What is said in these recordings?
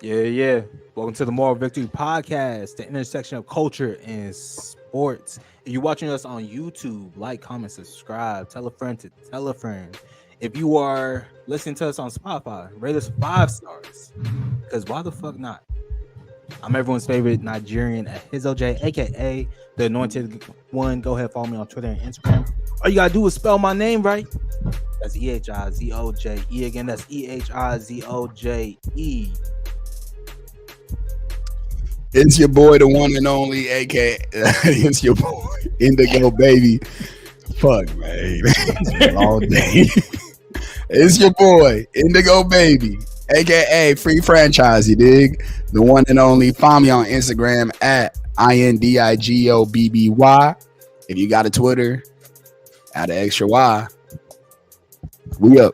Yeah. Welcome to the Moral Victory Podcast, the intersection of culture and sports. If you're watching us on YouTube, like, comment, subscribe, tell a friend to tell a friend. If you are listening to us on Spotify, rate us 5 stars. Because why the fuck not? I'm everyone's favorite Nigerian Ehizoje, aka the Anointed One. Go ahead, follow me on Twitter and Instagram. All you gotta do is spell my name right. That's Ehizoje. Again, that's Ehizoje. It's your boy, the one and only, aka it's your boy, Indigo Baby. Fuck, man. It's been a long day. It's your boy, Indigo Baby, aka Free Franchise, you dig? The one and only. Follow me on Instagram at INDIGOBBY. If you got a Twitter, add an extra Y. We up.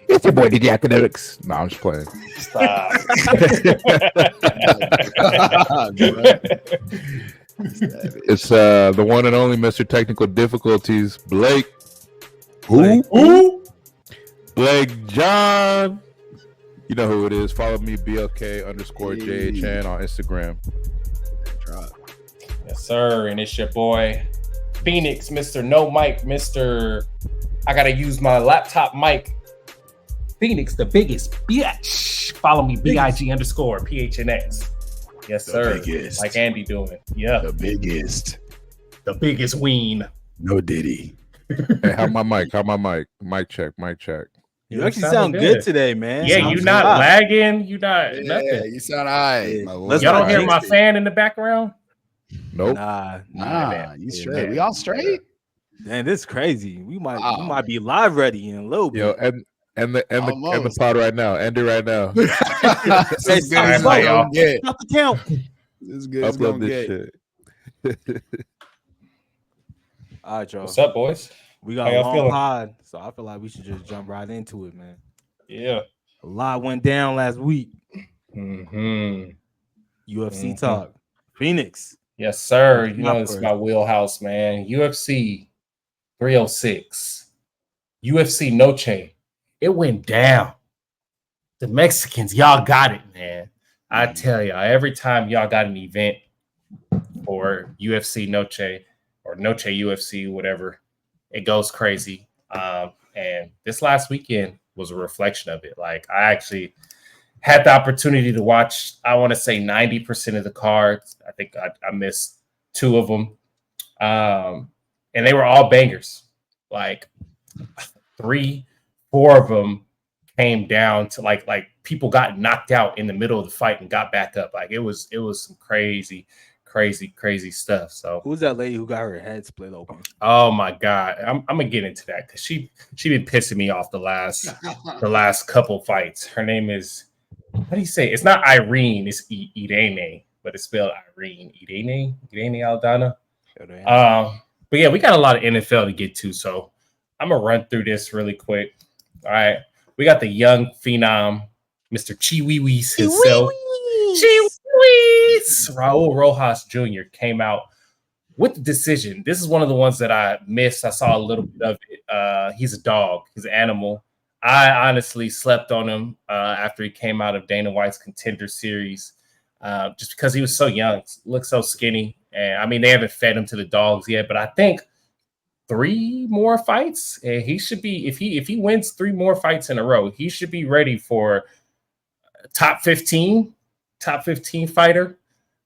It's your boy DJ Academics. No, I'm just playing. Stop. It's the one and only Mr. Technical Difficulties, Blake. Who? Blake John. You know who it is. Follow me, BLK_JHN on Instagram. Yes, sir. And it's your boy, Phoenix, Mr. No Mic, Mr. I gotta use my laptop mic. Phoenix, the biggest bitch. Follow me, BIG_PHNX. Yes, sir. Biggest. Like Andy doing. Yeah. The biggest. The biggest ween. No Diddy. Hey, how my mic? Mic check. You actually sound good today, man. Yeah, you not lagging. You not nothing. Yeah, you sound all right. Y'all don't hear my fan in the background? Nope. Nah, you straight. We all straight? Man, this is crazy. We might be live ready in a little bit. Yo, and the pod right now. End it right now. This is good. All right, y'all. Stop the count. This is good. Upload this shit. All right, y'all. What's up, boys? We got How a y'all long feeling? pod, so I feel like we should just jump right into it, man. Yeah. A lot went down last week. Mm-hmm. UFC talk. Phoenix. Yes, sir. You know, it's my wheelhouse, man. UFC 306. UFC Noche. It went down. The Mexicans, y'all got it, man. I tell y'all, every time y'all got an event or UFC Noche or Noche UFC, whatever, it goes crazy. And this last weekend was a reflection of it. Like, I actually had the opportunity to watch, I want to say 90% of the cards. I think I missed 2 of them. And they were all bangers. Like 3-4 of them came down to like people got knocked out in the middle of the fight and got back up. Like it was some crazy stuff. So Who's that lady who got her head split open? oh my God. I'm gonna get into that because she been pissing me off the last couple fights. Her name is, how do you say it? It's not Irene, it's Irene, but it's spelled Irene. Irene Aldana. But yeah, we got a lot of NFL to get to, so I'm gonna run through this really quick. All right. We got the young phenom, Mr. Chiwiwis himself. Chiwiwis! Raul Rojas Jr. came out with the decision. This is one of the ones that I missed. I saw a little bit of it. He's a dog. He's an animal. I honestly slept on him after he came out of Dana White's Contender Series just because he was so young, looked so skinny. And, I mean, they haven't fed him to the dogs yet, but I think 3 more fights, and he should be, if he wins 3 more fights in a row, he should be ready for top 15 fighter.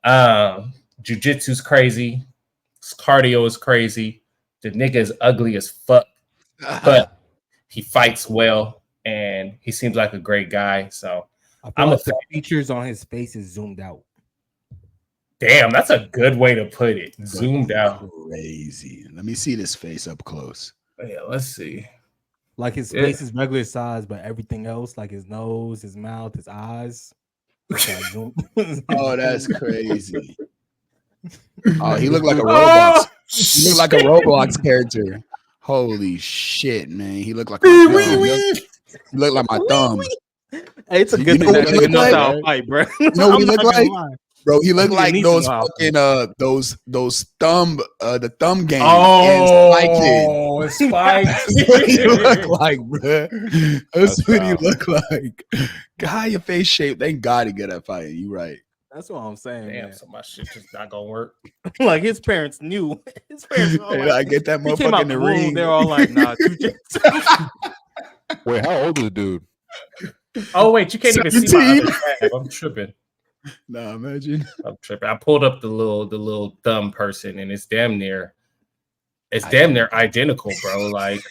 Jiu-jitsu's crazy. His cardio is crazy. The nigga is ugly as fuck, but he fights well, and he seems like a great guy. So I'm like the features on his face is zoomed out. Damn, that's a good way to put it. Zoomed out. Crazy. Let me see this face up close. Yeah, let's see. Like his face is regular size, but everything else, like his nose, his mouth, his eyes. Oh, that's crazy. Oh, he looked like a Roblox. He looked like a Roblox character. Holy shit, man. He looked like my thumb. He looked like my thumb. Hey, it's a good thing that nigga knows how to fight, bro. You know what he looked like? Bro, he looked He like needs those to know how fucking those thumb the thumb game Oh, Spy Kid. it's Spy That's what he look Kid. like, bro. That's That's what he foul. look like. God, your face shape. Thank God he good at fighting. You right. That's what I'm saying, Damn, man. so my shit just not gonna work. Like his parents knew. His parents were all Hey, like, I get that he came motherfucker out in the the womb. ring. They're all like, nah, jujitsu. Wait, how old is the dude? Oh wait, you can't even see my 17. other tab. I'm tripping. Nah, imagine. I'm tripping. I pulled up the little thumb person, and it's damn near identical, bro. Like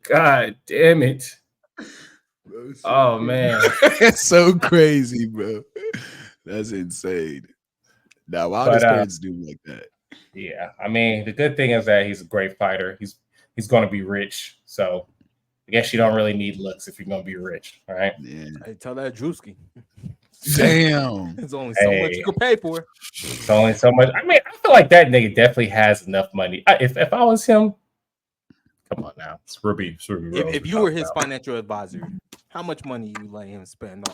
God damn it. Oh man. It's so crazy, bro. That's insane. Now, why But, does parents do like that? Yeah, I mean, the good thing is that he's a great fighter. He's going to be rich, so I guess you don't really need looks if you're going to be rich. All right. Yeah. Hey, tell that Drewski. Damn. There's only so much you can pay for. It's only so much. I mean, I feel like that nigga definitely has enough money. If I was him, come on now, it's Ruby. If you were his financial advisor, how much money you let him spend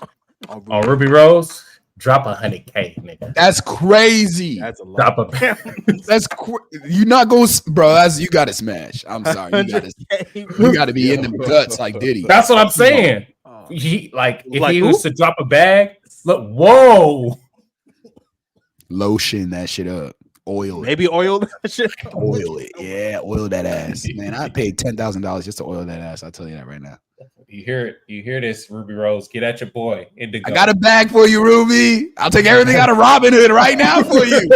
on Ruby Rose, drop 100K, nigga. That's crazy. That's a lot. That's you not go, bro. That's you got to smash. I'm sorry, you got to be in them guts like Diddy. That's what I'm saying. He if he was to drop a bag, look, whoa, lotion that shit up, oil it. Maybe oil that shit. Oil it, yeah, oil that ass, man. I paid $10,000 just to oil that ass. I'll tell you that right now. You hear it? You hear this, Ruby Rose? Get at your boy. Indigo. I got a bag for you, Ruby. I'll take everything out of Robin Hood right now for you.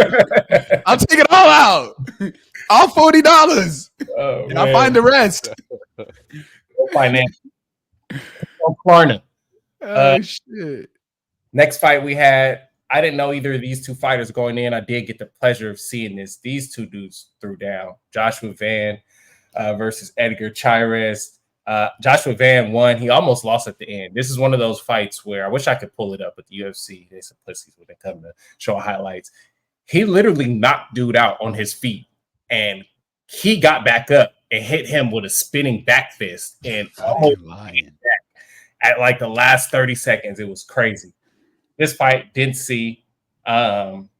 I'll take it all out. All $40. Oh, and I'll find the rest. Finance. Klarna. Shit. Next fight we had. I didn't know either of these two fighters going in. I did get the pleasure of seeing this. These two dudes threw down. Joshua Van versus Edgar Chairez. Joshua Van won. He almost lost at the end. This is one of those fights where I wish I could pull it up with the UFC. They're some pussies when they come to show highlights. He literally knocked dude out on his feet, and he got back up and hit him with a spinning back fist and at like the last 30 seconds. It was crazy. This fight didn't see, didn't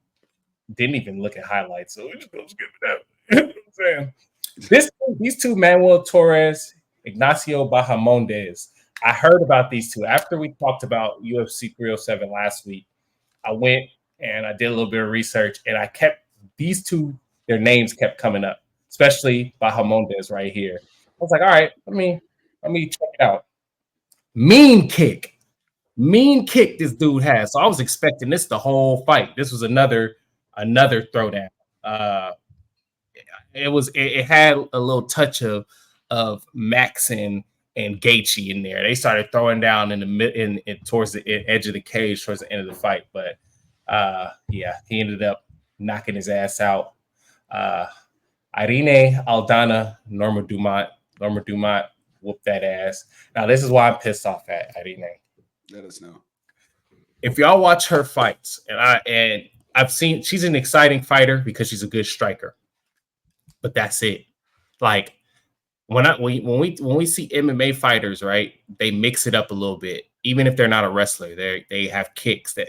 even look at highlights, so we're just gonna skip it out. You know what I'm saying? These two, Manuel Torres, Ignacio Bahamondes. I heard about these two after we talked about UFC 307 last week. I went and I did a little bit of research, and I kept these two, their names kept coming up, especially Bahamondes right here. I was like, all right, let me check it out. Mean kick this dude has. So I was expecting this the whole fight. This was another throwdown. It had a little touch of Max and Gaethje in there. They started throwing down in towards the edge of the cage towards the end of the fight, but he ended up knocking his ass out. Irene Aldana, Norma Dumont whooped that ass. Now this is why I'm pissed off at Irene. Let us know. If y'all watch her fights, and I've seen, she's an exciting fighter because she's a good striker, but that's it. Like when we see MMA fighters, right? They mix it up a little bit, even if they're not a wrestler. They have kicks that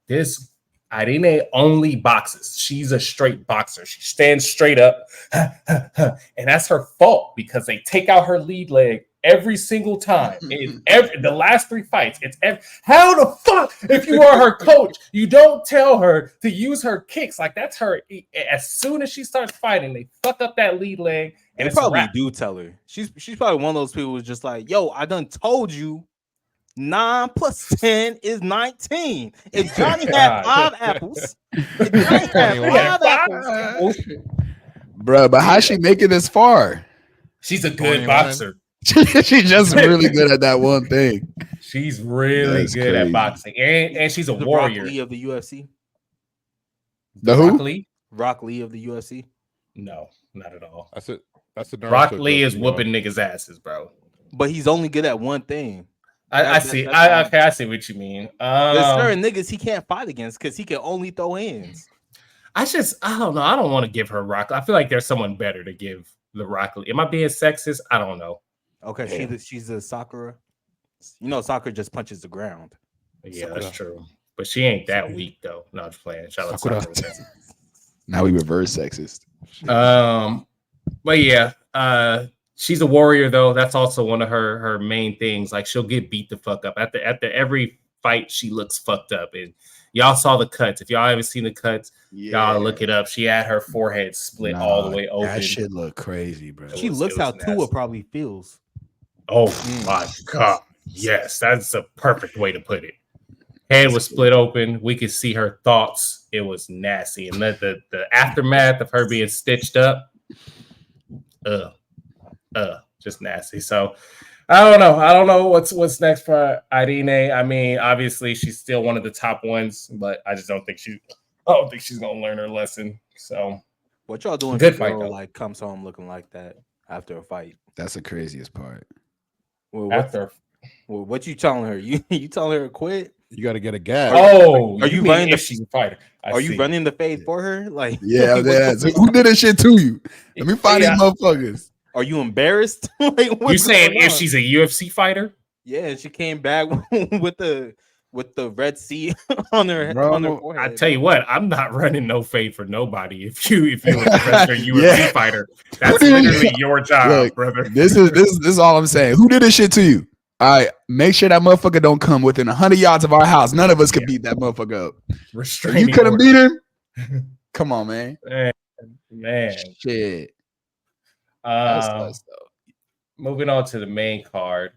this Irene only boxes. She's a straight boxer. She stands straight up, and that's her fault because they take out her lead leg every single time. The last three fights, how the fuck, if you are her coach, you don't tell her to use her kicks. Like that's her. As soon as she starts fighting, they fuck up that lead leg. And they probably do tell her. She's probably one of those people who's just like, yo, I done told you 9 plus 10 is 19. If Johnny had 5 apples, bro, but how's she making this far? She's a good boxer. She's just really good at that one thing. She's really good at boxing, and she's a warrior. Rock Lee of the UFC. The who? Rock Lee of the UFC. No, not at all. That's it. That's the Rock Lee is whooping niggas' asses, bro. But he's only good at one thing. I see. I see what you mean. There's certain niggas he can't fight against because he can only throw hands. I don't know. I don't want to give her Rock. I feel like there's someone better to give the Rock Lee. Am I being sexist? I don't know. Okay, she's a Sakura. You know, Sakura just punches the ground. Yeah, that's true. but she ain't that weak though. No, I'm just playing. Shout out to Sakura. Now we reverse sexist. But yeah, she's a warrior though. That's also one of her main things. Like she'll get beat the fuck up at the every fight. She looks fucked up, and y'all saw the cuts. If y'all haven't seen the cuts, y'all look it up. She had her forehead split all the way open. That shit look crazy, bro. She looks how Tua probably feels. Oh my god, yes, that's a perfect way to put it. Head was split open. We could see her thoughts. It was nasty, and the aftermath of her being stitched up, just nasty. So I don't know what's next for Irene. I mean, obviously she's still one of the top ones, but I just don't think she's gonna learn her lesson. So what y'all doing? Good fight though. Like comes home looking like that after a fight. That's the craziest part. Well, what you telling her? You telling her to quit? You got to get a gas. Oh, are you running if she's a fighter? Are you running the fade for her? Like, yeah, who did this shit to you? Let me find these motherfuckers. Are you embarrassed? Like, you saying if she's a UFC fighter? Yeah, she came back with the Red Sea on her forehead. I tell you what, I'm not running no fade for nobody. If you're a UFC fighter, that's literally your job, brother. This is all I'm saying. Who did this shit to you? All right, make sure that motherfucker don't come within 100 yards of our house. None of us could beat that motherfucker up. You couldn't beat him? Come on, man. Man. Shit. Moving on to the main card,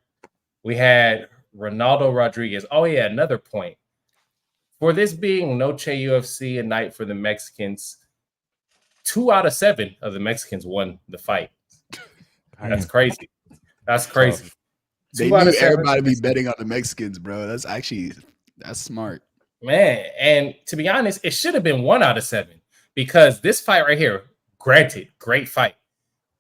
we had Ronaldo Rodriguez. Oh, yeah, another point. For this being Noche UFC, a night for the Mexicans, 2 out of 7 of the Mexicans won the fight. That's crazy. That's crazy. They need everybody to be betting on the Mexicans, bro. That's smart. Man, and to be honest, it should have been 1 out of 7 because this fight right here, granted, great fight.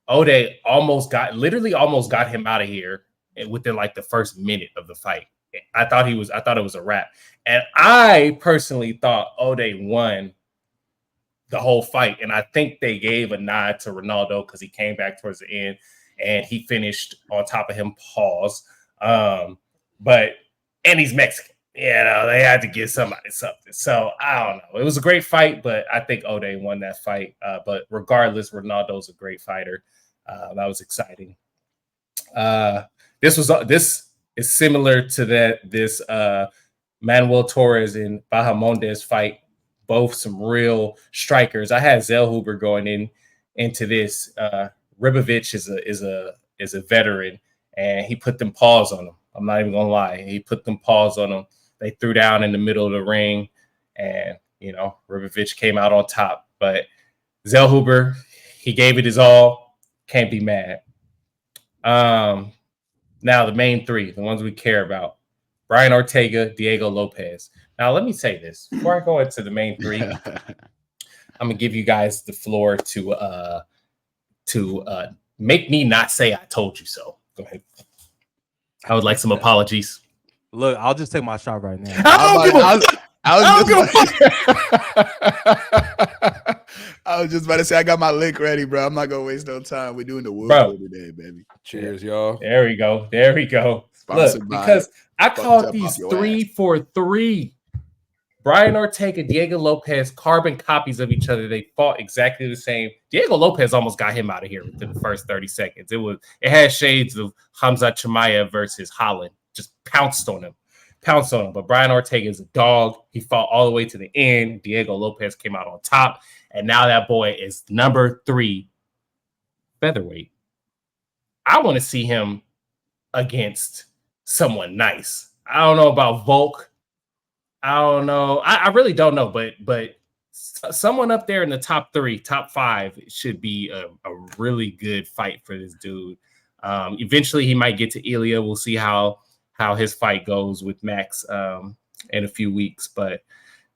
Ode almost got him out of here within like the first minute of the fight. I thought it was a wrap. And I personally thought Ode won the whole fight. And I think they gave a nod to Ronaldo because he came back towards the end and he finished on top of him. Pause. But he's Mexican. You know, they had to give somebody something. So I don't know. It was a great fight, but I think Ode won that fight. But regardless, Ronaldo's a great fighter. That was exciting. This is similar to this Manuel Torres and Bahamondes fight. Both some real strikers. I had Zellhuber going into this. Ribovic is a veteran, and he put them paws on him. I'm not even gonna lie. He put them paws on him. They threw down in the middle of the ring, and Ribovic came out on top. But Zellhuber, he gave it his all. Can't be mad. Now the main 3, the ones we care about: Brian Ortega, Diego Lopez. Now let me say this before I go into the main 3. I'm gonna give you guys the floor to make me not say I told you so. Go ahead. I would like some apologies. Look, I'll just take my shot right now. I was just about to say I got my lick ready, bro. I'm not gonna waste no time. We're doing the world today, baby. Cheers, y'all. There we go. Look, because I called these 3 for 3. Brian Ortega, Diego Lopez, carbon copies of each other. They fought exactly the same. Diego Lopez almost got him out of here within the first 30 seconds. It had shades of Hamza Chimaev versus Holland. Just pounced on him. But Brian Ortega is a dog. He fought all the way to the end. Diego Lopez came out on top. And now that boy is number 3 featherweight. I want to see him against someone nice. I don't know about Volk. I don't know. I really don't know. But someone up there in the top 3, top 5 should be a really good fight for this dude. Eventually, he might get to Ilya. We'll see how his fight goes with Max in a few weeks. But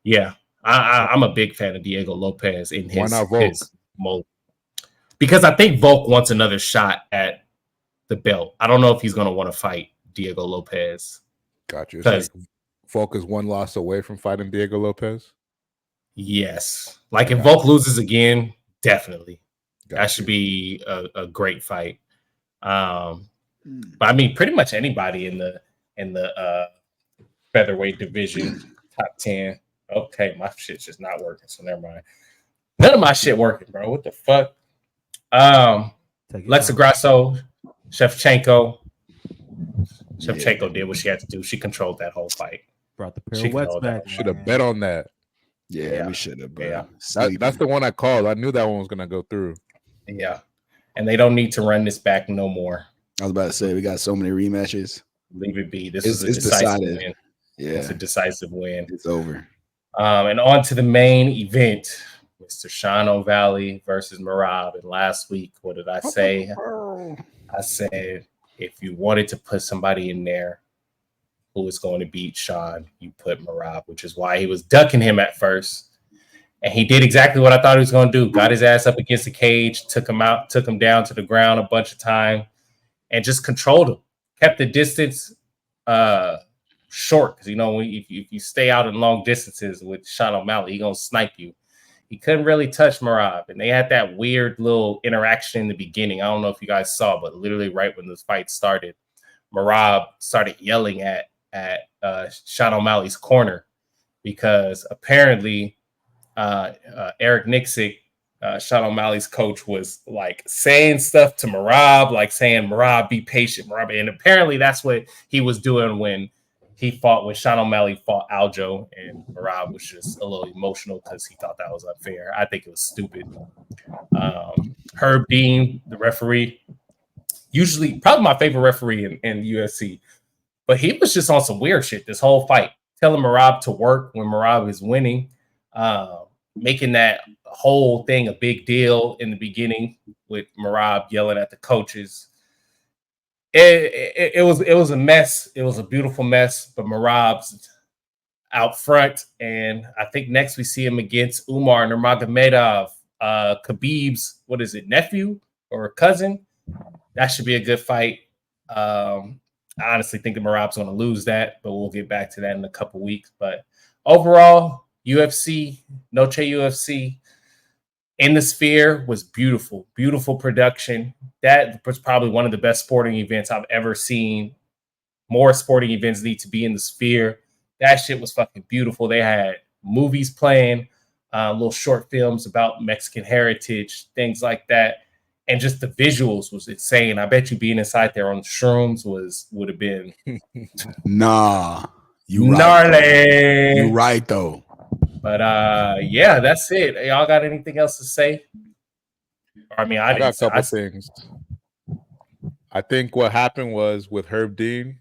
yeah, I'm a big fan of Diego Lopez in his mold. Because I think Volk wants another shot at the belt. I don't know if he's going to want to fight Diego Lopez. Got you. Like Volk is 1 loss away from fighting Diego Lopez? Yes. Like if Volk loses again, definitely. That should be a great fight. But I mean, pretty much anybody in the featherweight division Top 10. Okay, my shit's just not working, so never mind. None of my shit working, bro. What the fuck? Alexa Grasso, Shevchenko. Shevchenko did what she had to do. She controlled that whole fight. Brought the pirouettes back. Should have bet on that. Yeah, we should have, bro. Yeah. That's the one I called. I knew that one was gonna go through. Yeah, and they don't need to run this back no more. I was about to say we got so many rematches. Leave it be. This is a decisive win. Yeah, it's a decisive win. It's over. And on to the main event, Mr. Sean O'Malley versus Merab. And last week, what did I say? I said if you wanted to put somebody in there who was going to beat Sean, you put Merab, which is why he was ducking him at first. And he did exactly what I thought he was going to do. Got his ass up against the cage, took him out, took him down to the ground a bunch of time, and just controlled him. Kept the distance short, because, you know, if you stay out in long distances with Sean O'Malley, he's going to snipe you. He couldn't really touch Merab. And they had that weird little interaction in the beginning. I don't know if you guys saw, but literally right when this fight started, Merab started yelling at Sean O'Malley's corner because apparently Eric Nixick, Sean O'Malley's coach, was like saying stuff to Merab, like saying, Merab, be patient, Merab. And apparently that's what he was doing when Sean O'Malley fought Aljo, and Merab was just a little emotional because he thought that was unfair. I think it was stupid. Herb Dean, the referee, usually probably my favorite referee in UFC, but he was just on some weird shit this whole fight, telling Merab to work when Merab is winning, making that whole thing a big deal in the beginning with Merab yelling at the coaches. It was a mess. It was a beautiful mess, but Merab's out front, and I think next we see him against Umar Nurmagomedov, Khabib's, what is it, nephew or cousin? That should be a good fight. I honestly think that Merab's going to lose that, but we'll get back to that in a couple weeks. But overall, UFC, Noche UFC, in the Sphere was beautiful, beautiful production. That was probably one of the best sporting events I've ever seen. More sporting events need to be in the Sphere. That shit was fucking beautiful. They had movies playing, little short films about Mexican heritage, things like that. And just the visuals was insane. I bet you being inside there on shrooms would have been nah. You gnarly. Right, you right though. But yeah, that's it. Y'all got anything else to say? I mean, I got a couple things. I think what happened was with Herb Dean,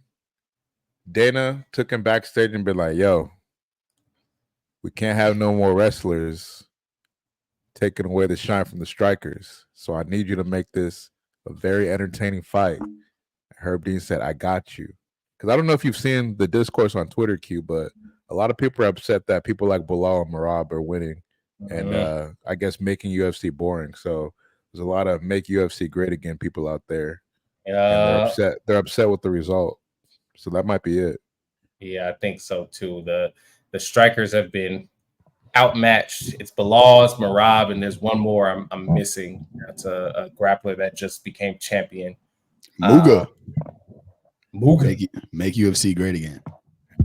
Dana took him backstage and been like, yo, we can't have no more wrestlers taking away the shine from the strikers. So I need you to make this a very entertaining fight. Herb Dean said, I got you. Because I don't know if you've seen the discourse on Twitter, Q, but a lot of people are upset that people like Bilal and Merab are winning and I guess making UFC boring. So there's a lot of make UFC great again people out there. And they're upset with the result. So that might be it. Yeah, I think so too. The strikers have been outmatched. It's Bilal, it's Merab, and there's one more I'm missing. That's a grappler that just became champion. Muga. Muga. Make UFC great again.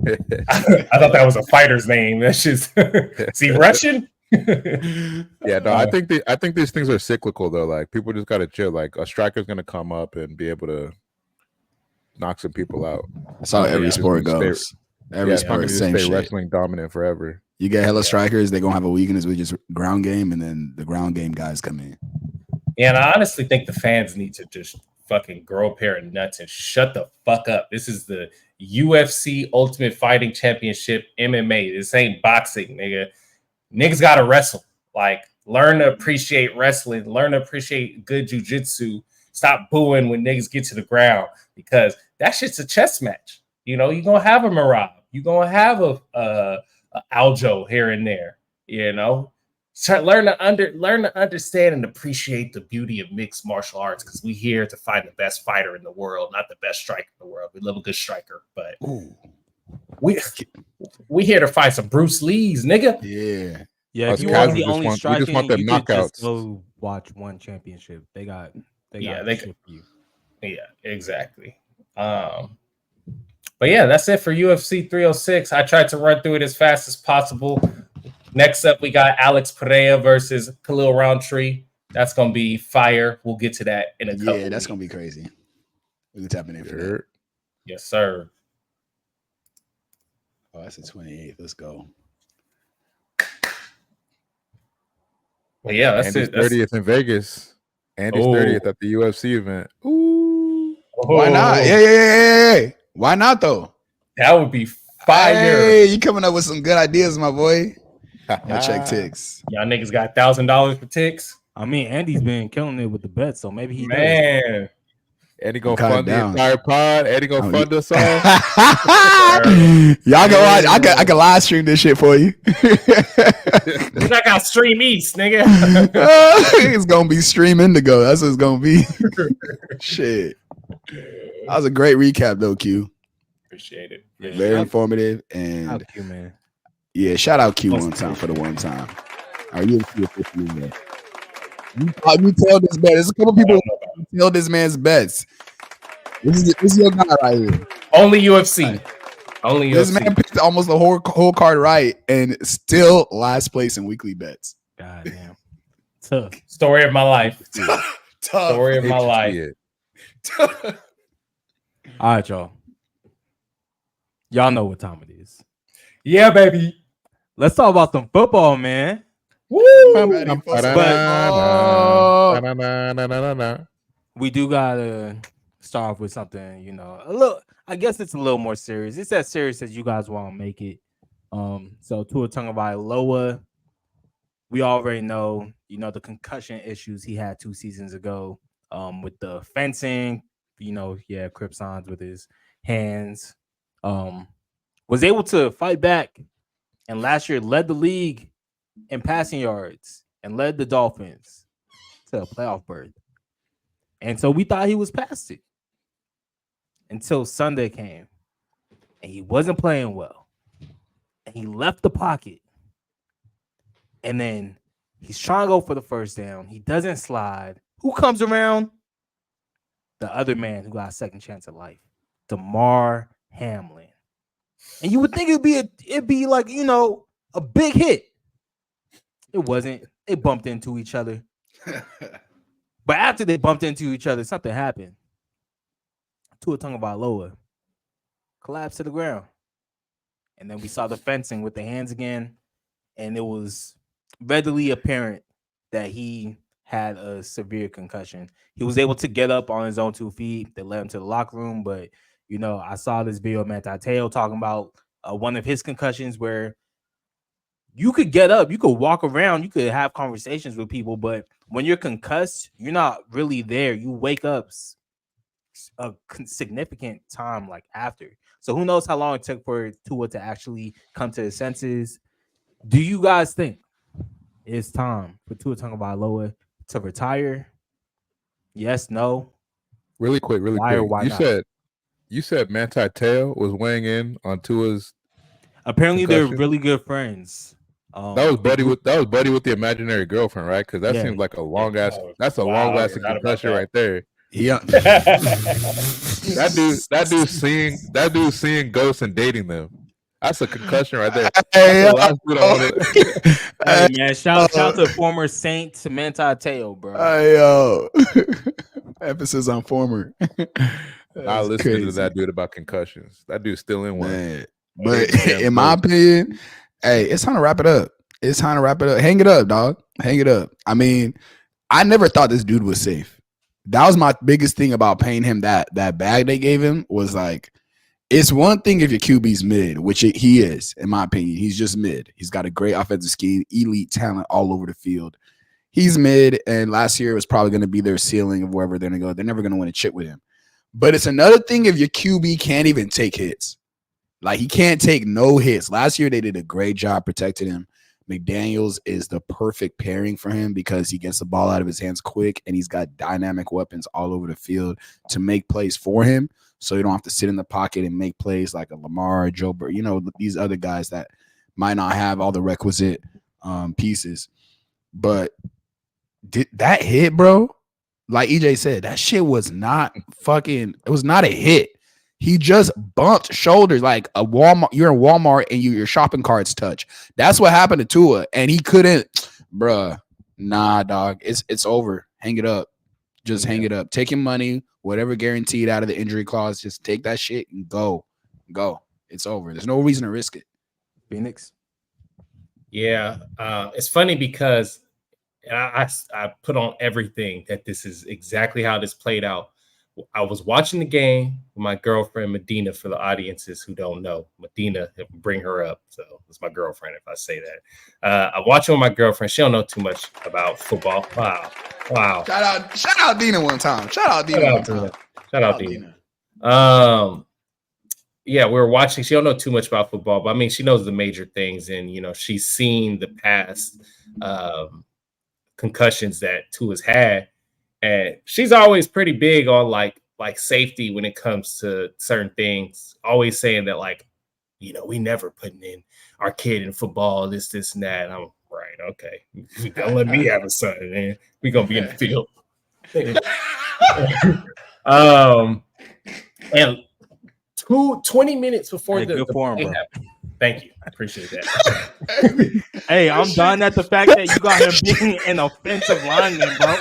I thought that was a fighter's name. That's just is he Russian? Yeah, no, I think these things are cyclical though. Like people just gotta chill. Like a striker's gonna come up and be able to knock some people out. That's how every sport goes. Every sport, same shit. Wrestling dominant forever. You get hella strikers, they're gonna have a weakness with just ground game, and then the ground game guys come in. Yeah, and I honestly think the fans need to just fucking grow a pair of nuts and shut the fuck up. This is the UFC Ultimate Fighting Championship MMA. This ain't boxing, nigga. Niggas gotta wrestle. Like, learn to appreciate wrestling. Learn to appreciate good jiu-jitsu. Stop booing when niggas get to the ground, because that shit's a chess match. You know, you're gonna have a Merab. You're gonna have a Aljo here and there. You know, learn to understand and appreciate the beauty of mixed martial arts, because we here to find the best fighter in the world, not the best striker in the world. We love a good striker, but we here to fight some Bruce Lee's, nigga. Yeah. If you want the only striking, you could just go watch one championship. They got shit for you. Yeah, exactly. But yeah, that's it for UFC 306. I tried to run through it as fast as possible. Next up, we got Alex Pereira versus Khalil Roundtree. That's gonna be fire. We'll get to that in a couple. Yeah, that's weeks. gonna be crazy. We can tap in for that. Yes, sir. Oh, that's the 28th. Let's go. Well, yeah, that's Andy's it. That's 30th in Vegas. Andy's 30th at the UFC event. Ooh. Why not? Yeah. Why not though? That would be fire. Hey, you coming up with some good ideas, my boy. Yo, check ticks. Y'all niggas got $1,000 for ticks. I mean, Andy's been killing it with the bets, so maybe he Man. Andy gonna fund the entire pod. Andy gonna fund us all. Y'all go watch. I can live stream this shit for you. I got Stream East, nigga. It's gonna be Stream Indigo. That's what it's gonna be. Shit. That was a great recap though, Q. Appreciate it. Very informative. And Shout out Q, man. Yeah, shout out Q one time for the one time. Are you officially there? You tell this bet. There's a couple people who tell this man's bets. This is your guy right here. Only UFC. Only This UFC. man picked almost the whole card right and still last place in weekly bets. God damn. Tough. Story of my life. Tough. Story of my life. All right, y'all. Y'all know what time it is. Yeah, baby. Let's talk about some football, man. Woo! We do gotta start off with something, you know, a little. I guess it's a little more serious. It's as serious as you guys want to make it. So Tua Tagovailoa, we already know, you know, the concussion issues he had 2 seasons ago. With the fencing, you know, crip signs with his hands. Was able to fight back, and last year led the league in passing yards and led the Dolphins to a playoff berth. And so we thought he was past it until Sunday came, and he wasn't playing well. And he left the pocket, and then he's trying to go for the first down. He doesn't slide. Who comes around? The other man who got a second chance at life, Damar Hamlin. And you would think it'd be like, you know, a big hit. It wasn't. They bumped into each other. But after they bumped into each other, something happened. Tua Tagovailoa collapsed to the ground. And then we saw the fencing with the hands again. And it was readily apparent that he had a severe concussion. He was able to get up on his own 2 feet. They led him to the locker room. But, you know, I saw this video of Manti Te'o talking about one of his concussions where you could get up, you could walk around, you could have conversations with people. But when you're concussed, you're not really there. You wake up a significant time like after. So who knows how long it took for Tua to actually come to his senses. Do you guys think it's time for Tua Tagovailoa to retire? Yes, no. Really quick. Why not? You said Manti Te'o was weighing in on Tua's. Apparently, concussion? they're really good friends. That was buddy with the imaginary girlfriend, right? Because that seems like a long ass. That's a long lasting concussion right there. Yeah. That dude seeing ghosts and dating them. That's a concussion right there. Hey, man, shout to former Saint Manti Te'o, bro. Hey, yo. Emphasis on former. I listened to that dude about concussions. That dude's still in one. Man. But in my opinion, hey, it's time to wrap it up. Hang it up, dog. Hang it up. I mean, I never thought this dude was safe. That was my biggest thing about paying him that bag they gave him was like, it's one thing if your QB's mid, which he is, in my opinion. He's just mid. He's got a great offensive scheme, elite talent all over the field. He's mid, and last year was probably going to be their ceiling of wherever they're going to go. They're never going to win a chip with him. But it's another thing if your QB can't even take hits. Like, he can't take no hits. Last year, they did a great job protecting him. McDaniels is the perfect pairing for him because he gets the ball out of his hands quick, and he's got dynamic weapons all over the field to make plays for him. So you don't have to sit in the pocket and make plays like a Lamar, Joe Burrow, you know, these other guys that might not have all the requisite pieces. But that hit, bro, like EJ said, that shit was not it was not a hit. He just bumped shoulders like a Walmart. You're in Walmart and your shopping carts touch. That's what happened to Tua, and he couldn't, bruh. Nah, dog. It's over. Hang it up. Just hang it up. Take your money, whatever guaranteed out of the injury clause. Just take that shit and go. It's over. There's no reason to risk it. Phoenix. Yeah, it's funny because I put on everything that this is exactly how this played out. I was watching the game with my girlfriend Medina. For the audiences who don't know, Medina, bring her up. So it's my girlfriend. If I say that, I watch it with my girlfriend. She don't know too much about football. Wow. Shout out Dina one time. Shout out Dina. Yeah, we were watching. She don't know too much about football, but I mean, she knows the major things, and she's seen the past concussions that Tua's had, and she's always pretty big on like safety when it comes to certain things. Always saying that we never putting in our kid in football, this and that. And I'm right, okay. Don't let me have a son, man. We gonna be in the field. And 20 minutes before the form, play bro. happened. Thank you. I appreciate that. Hey, I'm done at the fact that you got him being an offensive lineman, bro.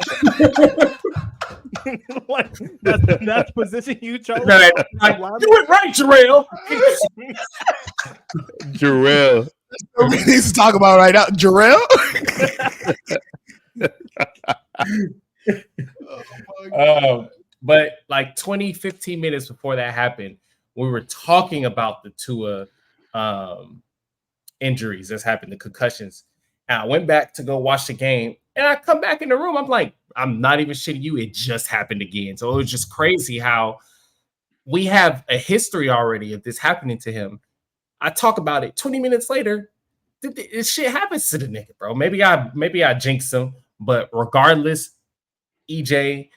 That's the position you chose. Do it right, Jarrell. Jarrell. We need to talk about right now. Jarrell? But 15 minutes before that happened, we were talking about the Tua injuries that's happened, the concussions. And I went back to go watch the game, and I come back in the room. I'm like, I'm not even shitting you. It just happened again. So it was just crazy how we have a history already of this happening to him. I talk about it 20 minutes later. This shit happens to the nigga, bro. Maybe I jinxed him, but regardless, EJ,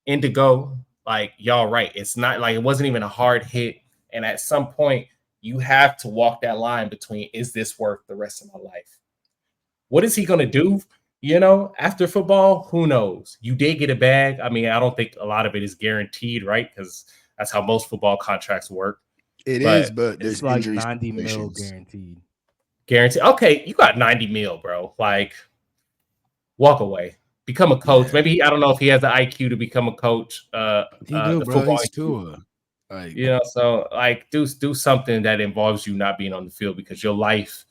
Indigo, y'all right. It's not it wasn't even a hard hit. And at some point, you have to walk that line between, is this worth the rest of my life? What is he going to do? After football, who knows? You did get a bag. I mean, I don't think a lot of it is guaranteed, right? Because that's how most football contracts work. But there's like injuries. 90 mil guaranteed. Guaranteed. Okay, you got 90 mil, bro. Walk away. Become a coach. Maybe I don't know if he has the IQ to become a coach. He do, bro. He's Tua. So do something that involves you not being on the field, because your life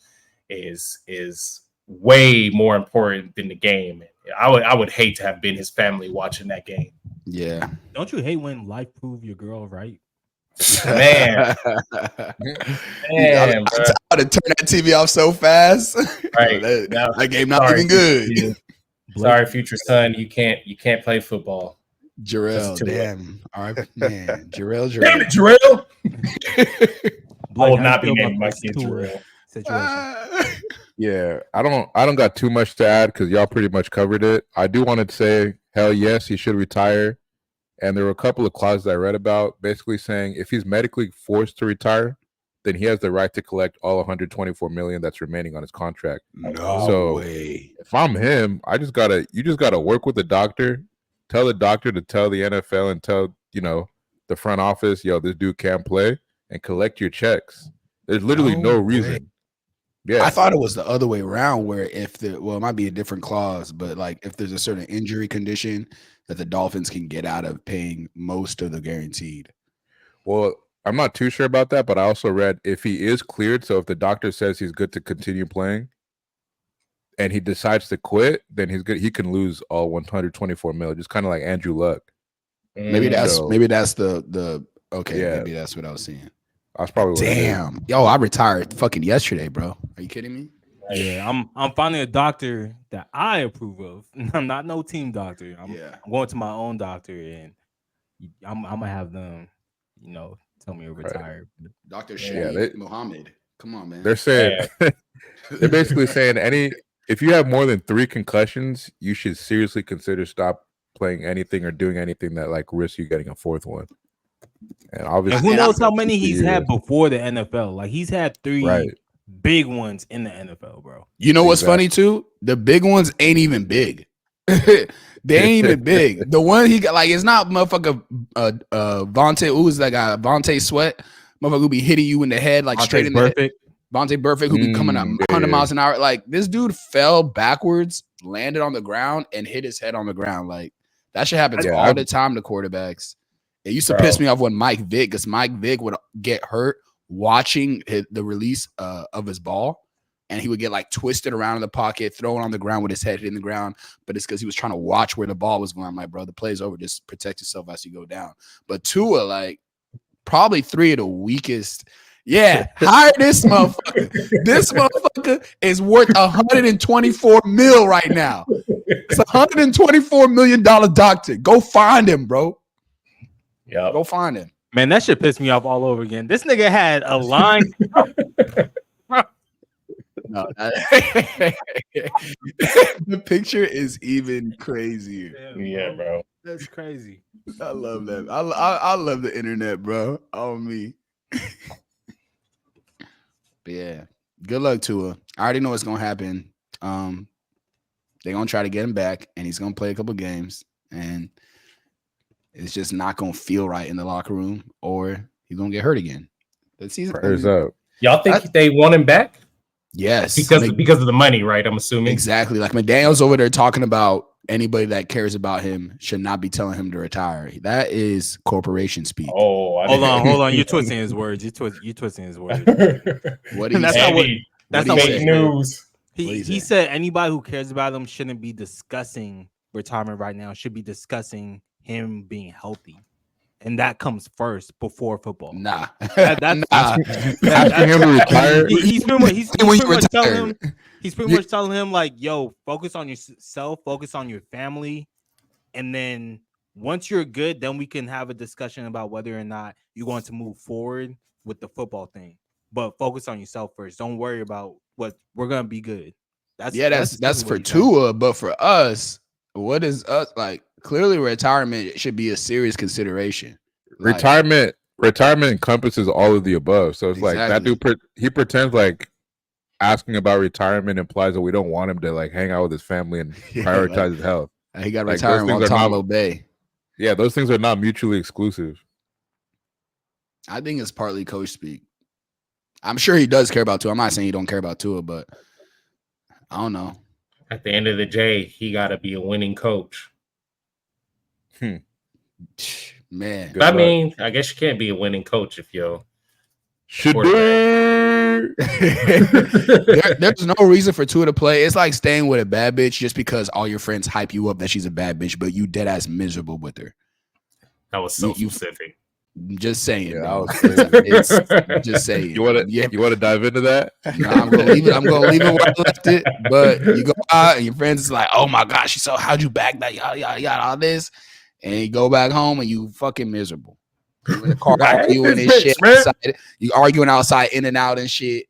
is way more important than the game. I would hate to have been his family watching that game. Yeah. Don't you hate when life prove your girl right? Man, I had to turn that TV off so fast. Right. that game not looking good. Sorry, future son, you can't play football. Jarrell, damn. All right, man. Jarrell. Damn it, Jarrell. I will not be naming my kid Jarrell. Yeah, I don't got too much to add because y'all pretty much covered it. I do want to say, hell yes, he should retire. And there were a couple of clauses I read about, basically saying if he's medically forced to retire, then he has the right to collect all 124 million that's remaining on his contract. No way. If I'm him, you just gotta work with the doctor, tell the doctor to tell the NFL and tell the front office, yo, this dude can't play, and collect your checks. There's literally no reason. Way. Yeah, I thought it was the other way around, where it might be a different clause, but if there's a certain injury condition, that the Dolphins can get out of paying most of the guaranteed. Well, I'm not too sure about that, but I also read if he is cleared, so if the doctor says he's good to continue playing and he decides to quit, then he's good. He can lose all 124 mil, just kind of like Andrew Luck. Maybe that's the okay. Yeah. Maybe that's what I was saying. That's probably damn. Yo, I retired fucking yesterday, bro. Are you kidding me? Yeah, I'm finding a doctor that I approve of. I'm not no team doctor. I'm going to my own doctor, and I'm gonna have them, tell me to retire. Right. Dr. Sheikh Muhammad. Come on, man. They're saying they're basically saying if you have more than 3 concussions, you should seriously consider stop playing anything or doing anything that risks you getting a 4th one. And obviously, who knows how many he's had before the NFL? He's had 3 big ones in the NFL, bro. You know what's funny too? The big ones ain't even big. They ain't even big. The one he got, like, it's not motherfucker Vontae. Who's that guy? Vontae Sweat. Motherfucker who be hitting you in the head, like straight in the head. Vontae Burfict, who be coming at 100 miles an hour. Like, this dude fell backwards, landed on the ground, and hit his head on the ground. Like, that shit happens all the time to quarterbacks. It used to piss me off when Mike Vick, because Mike Vick would get hurt watching the release of his ball, and he would get like twisted around in the pocket, throw it on the ground with his head hitting the ground. But it's because he was trying to watch where the ball was going. I'm like, bro, the play's over. Just protect yourself as you go down. But Tua, like, probably 3 of the weakest. Yeah, hire this motherfucker. This motherfucker is worth 124 mil right now. It's $124 million doctor. Go find him, bro. Yeah, go find him. Man, that shit pissed me off all over again. This nigga had a line. No, the picture is even crazier. Yeah, bro. That's crazy. I love that. I love the internet, bro. On me. But yeah, good luck to her. I already know what's gonna happen. They're gonna try to get him back, and he's gonna play a couple games, and it's just not gonna feel right in the locker room, or he's gonna get hurt again. The season. Prayers up. Y'all think they want him back? Yes, because of the money, right? I'm assuming. Exactly. Like McDaniel's over there talking about anybody that cares about him should not be telling him to retire. That is corporation speak. Oh, hold on. You're twisting his words. You're twisting his words. What did he that's say? That's not what fake news. He said anybody who cares about him shouldn't be discussing retirement right now. Should be discussing him being healthy. And that comes first before football. Nah. Asking him to retire. He's pretty much telling him, like, yo, focus on yourself, focus on your family. And then once you're good, then we can have a discussion about whether or not you're going to move forward with the football thing. But focus on yourself first. Don't worry about what we're going to be good. That's for Tua, but for us, what is us like? Clearly, retirement should be a serious consideration. Retirement encompasses all of the above. So it's like that dude. He pretends like asking about retirement implies that we don't want him to like hang out with his family and prioritize his health. He got retired while Tom Bay. Yeah, those things are not mutually exclusive. I think it's partly coach speak. I'm sure he does care about Tua. I'm not saying he don't care about Tua, but I don't know. At the end of the day, he got to be a winning coach. Man, I mean, I guess you can't be a winning coach if you're there's no reason for Tua to play. It's like staying with a bad bitch just because all your friends hype you up that she's a bad bitch, but you dead ass miserable with her. That was so specific. Just saying. Yeah, it's just saying. You want to dive into that? No, I'm gonna leave it. I'm gonna leave it where I left it. But you go out and your friends is like, "Oh my gosh, so how'd you back that? Yada all this." And you go back home and you fucking miserable. You in the car arguing and shit. Outside, you arguing outside, in and out and shit.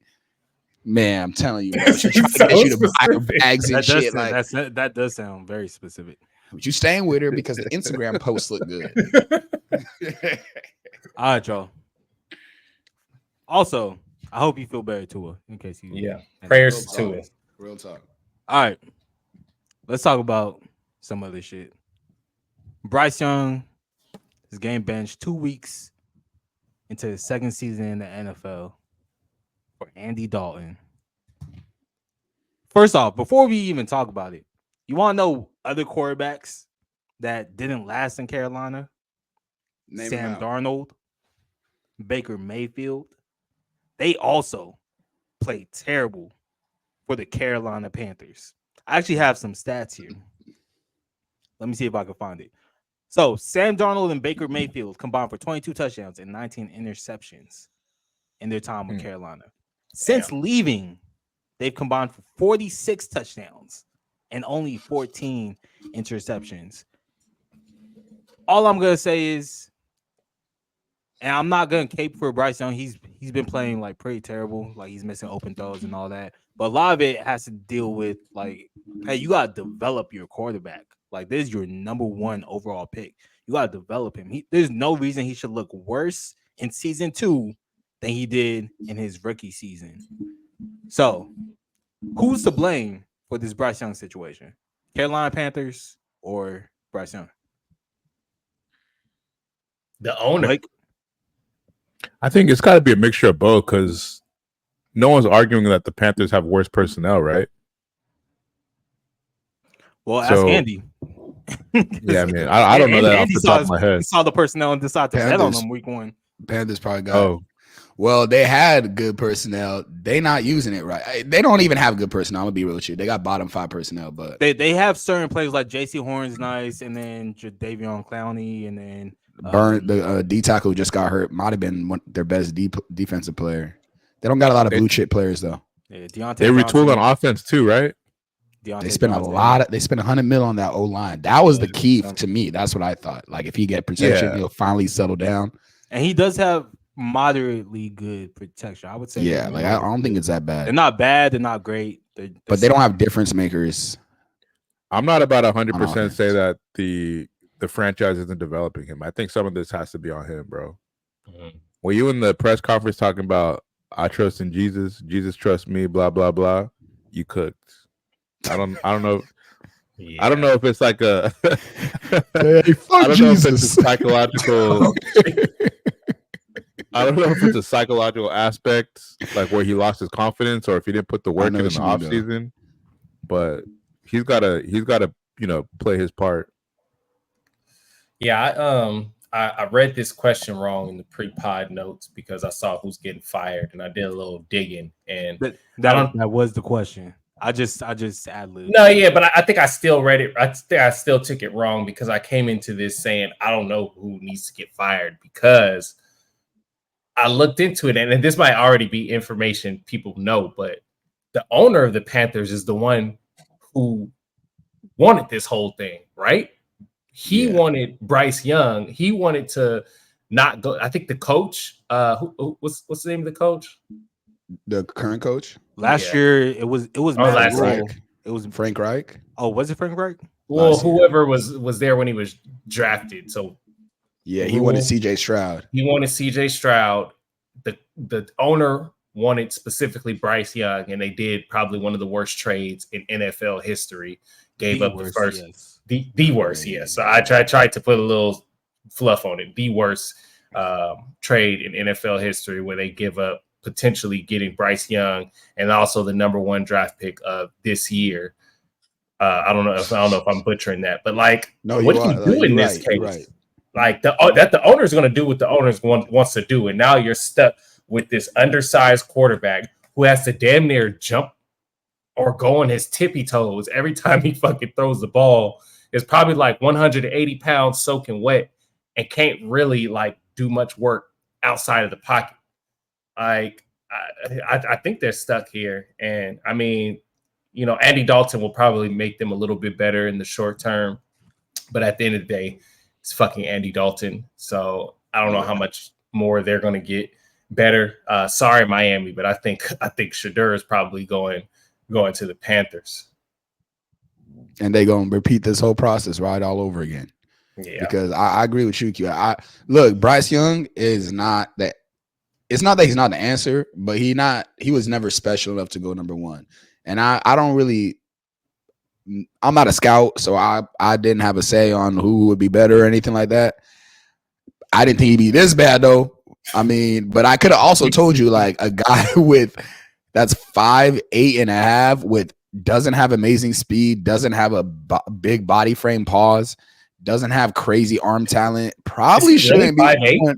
Man, I'm telling you, bro, she trying to get you to buy her bags and shit. That does sound very specific. But you staying with her because the Instagram posts look good. All right, y'all. Also, I hope you feel better, Tua. In case you, prayers to Tua. Real talk. All right, let's talk about some other shit. Bryce Young is getting benched 2 weeks into his second season in the NFL for Andy Dalton. First off, before we even talk about it, you want to know other quarterbacks that didn't last in Carolina? Sam Darnold, Baker Mayfield. They also played terrible for the Carolina Panthers. I actually have some stats here. Let me see if I can find it. So Sam Darnold and Baker Mayfield combined for 22 touchdowns and 19 interceptions in their time with Carolina. Since leaving, they've combined for 46 touchdowns and only 14 interceptions. All I'm gonna say is, and I'm not gonna cape for Bryce Young. He's been playing like pretty terrible. Like he's missing open throws and all that. But a lot of it has to deal with like, hey, you gotta develop your quarterback. Like this is your number one overall pick. You gotta develop him. There's no reason he should look worse in season 2 than he did in his rookie season. So, who's to blame for this Bryce Young situation? Carolina Panthers or Bryce Young? The owner. Blake? I think it's got to be a mixture of both because no one's arguing that the Panthers have worse personnel, right? Well, ask Andy. Yeah, I mean, I don't know that off the top of my head. He saw the personnel and decided to bet on them week 1. Panthers probably got. Well, they had good personnel. They not using it right. They don't even have good personnel. I'm gonna be real with you. They got bottom 5 personnel, but they have certain players like J.C. Horn's nice, and then Jadeveon Clowney, and then Burn the D tackle just got hurt. Might have been their best defensive player. They don't got a lot of blue chip players though. Yeah, they retooled on offense too, right? They spent They spent $100 million on that O line. That was the key to me. That's what I thought. Like if he get protection, he'll finally settle down. And he does have moderately good protection, I would say. Yeah, like I don't think it's that bad. They're not bad. They're not great. But they don't have difference makers. I'm not about 100% say that the franchise isn't developing him. I think some of this has to be on him, bro. Mm-hmm. Were you in the press conference talking about I trust in Jesus, Jesus trusts me, blah blah blah? You cooked. I don't know. Yeah. I don't know if it's like a. Hey, fuck Jesus. Know if it's a psychological. I don't know if it's a psychological aspect, like where he lost his confidence, or if he didn't put the work in the offseason. But he's gotta, play his part. Yeah, I read this question wrong in the pre-pod notes because I saw who's getting fired, and I did a little digging, and that was the question. I just ad-libbed. No, yeah, but I think I still read it. I think I still took it wrong because I came into this saying I don't know who needs to get fired because I looked into it, and this might already be information people know, but the owner of the Panthers is the one who wanted this whole thing, right? He wanted Bryce Young. He wanted to not go. I think the coach, what's the name of the coach? The current coach? Last year, it was last year. It was Frank Reich. Oh, was it Frank Reich? Well, whoever was there when he was drafted. So yeah, he wanted CJ Stroud. He wanted CJ Stroud. The owner wanted specifically Bryce Young, and they did probably one of the worst trades in NFL history. Gave up the first, the worst, yes. So I tried to put a little fluff on it. The worst trade in NFL history, where they give up potentially getting Bryce Young and also the number 1 draft pick of this year. I don't know if I'm butchering that, but what do you do in this case? Right. Like the owner is going to do what the owner wants to do, and now you're stuck with this undersized quarterback who has to damn near jump or go on his tippy toes every time he fucking throws the ball. It's probably like 180 pounds soaking wet and can't really do much work outside of the pocket. I think they're stuck here. And I mean, Andy Dalton will probably make them a little bit better in the short term. But at the end of the day, it's fucking Andy Dalton. So I don't know how much more they're going to get better. Sorry, Miami, but I think Shedeur is probably going to the Panthers. And they're going to repeat this whole process right all over again. Yeah. Because I agree with you, Q. Look, Bryce Young is not that. It's not that he's not the answer, but he was never special enough to go number 1. And I'm not a scout, so I didn't have a say on who would be better or anything like that. I didn't think he'd be this bad though. I mean, but I could have also told you a guy that's 5'8.5" doesn't have amazing speed, doesn't have a big body frame pause, doesn't have crazy arm talent, probably shouldn't be.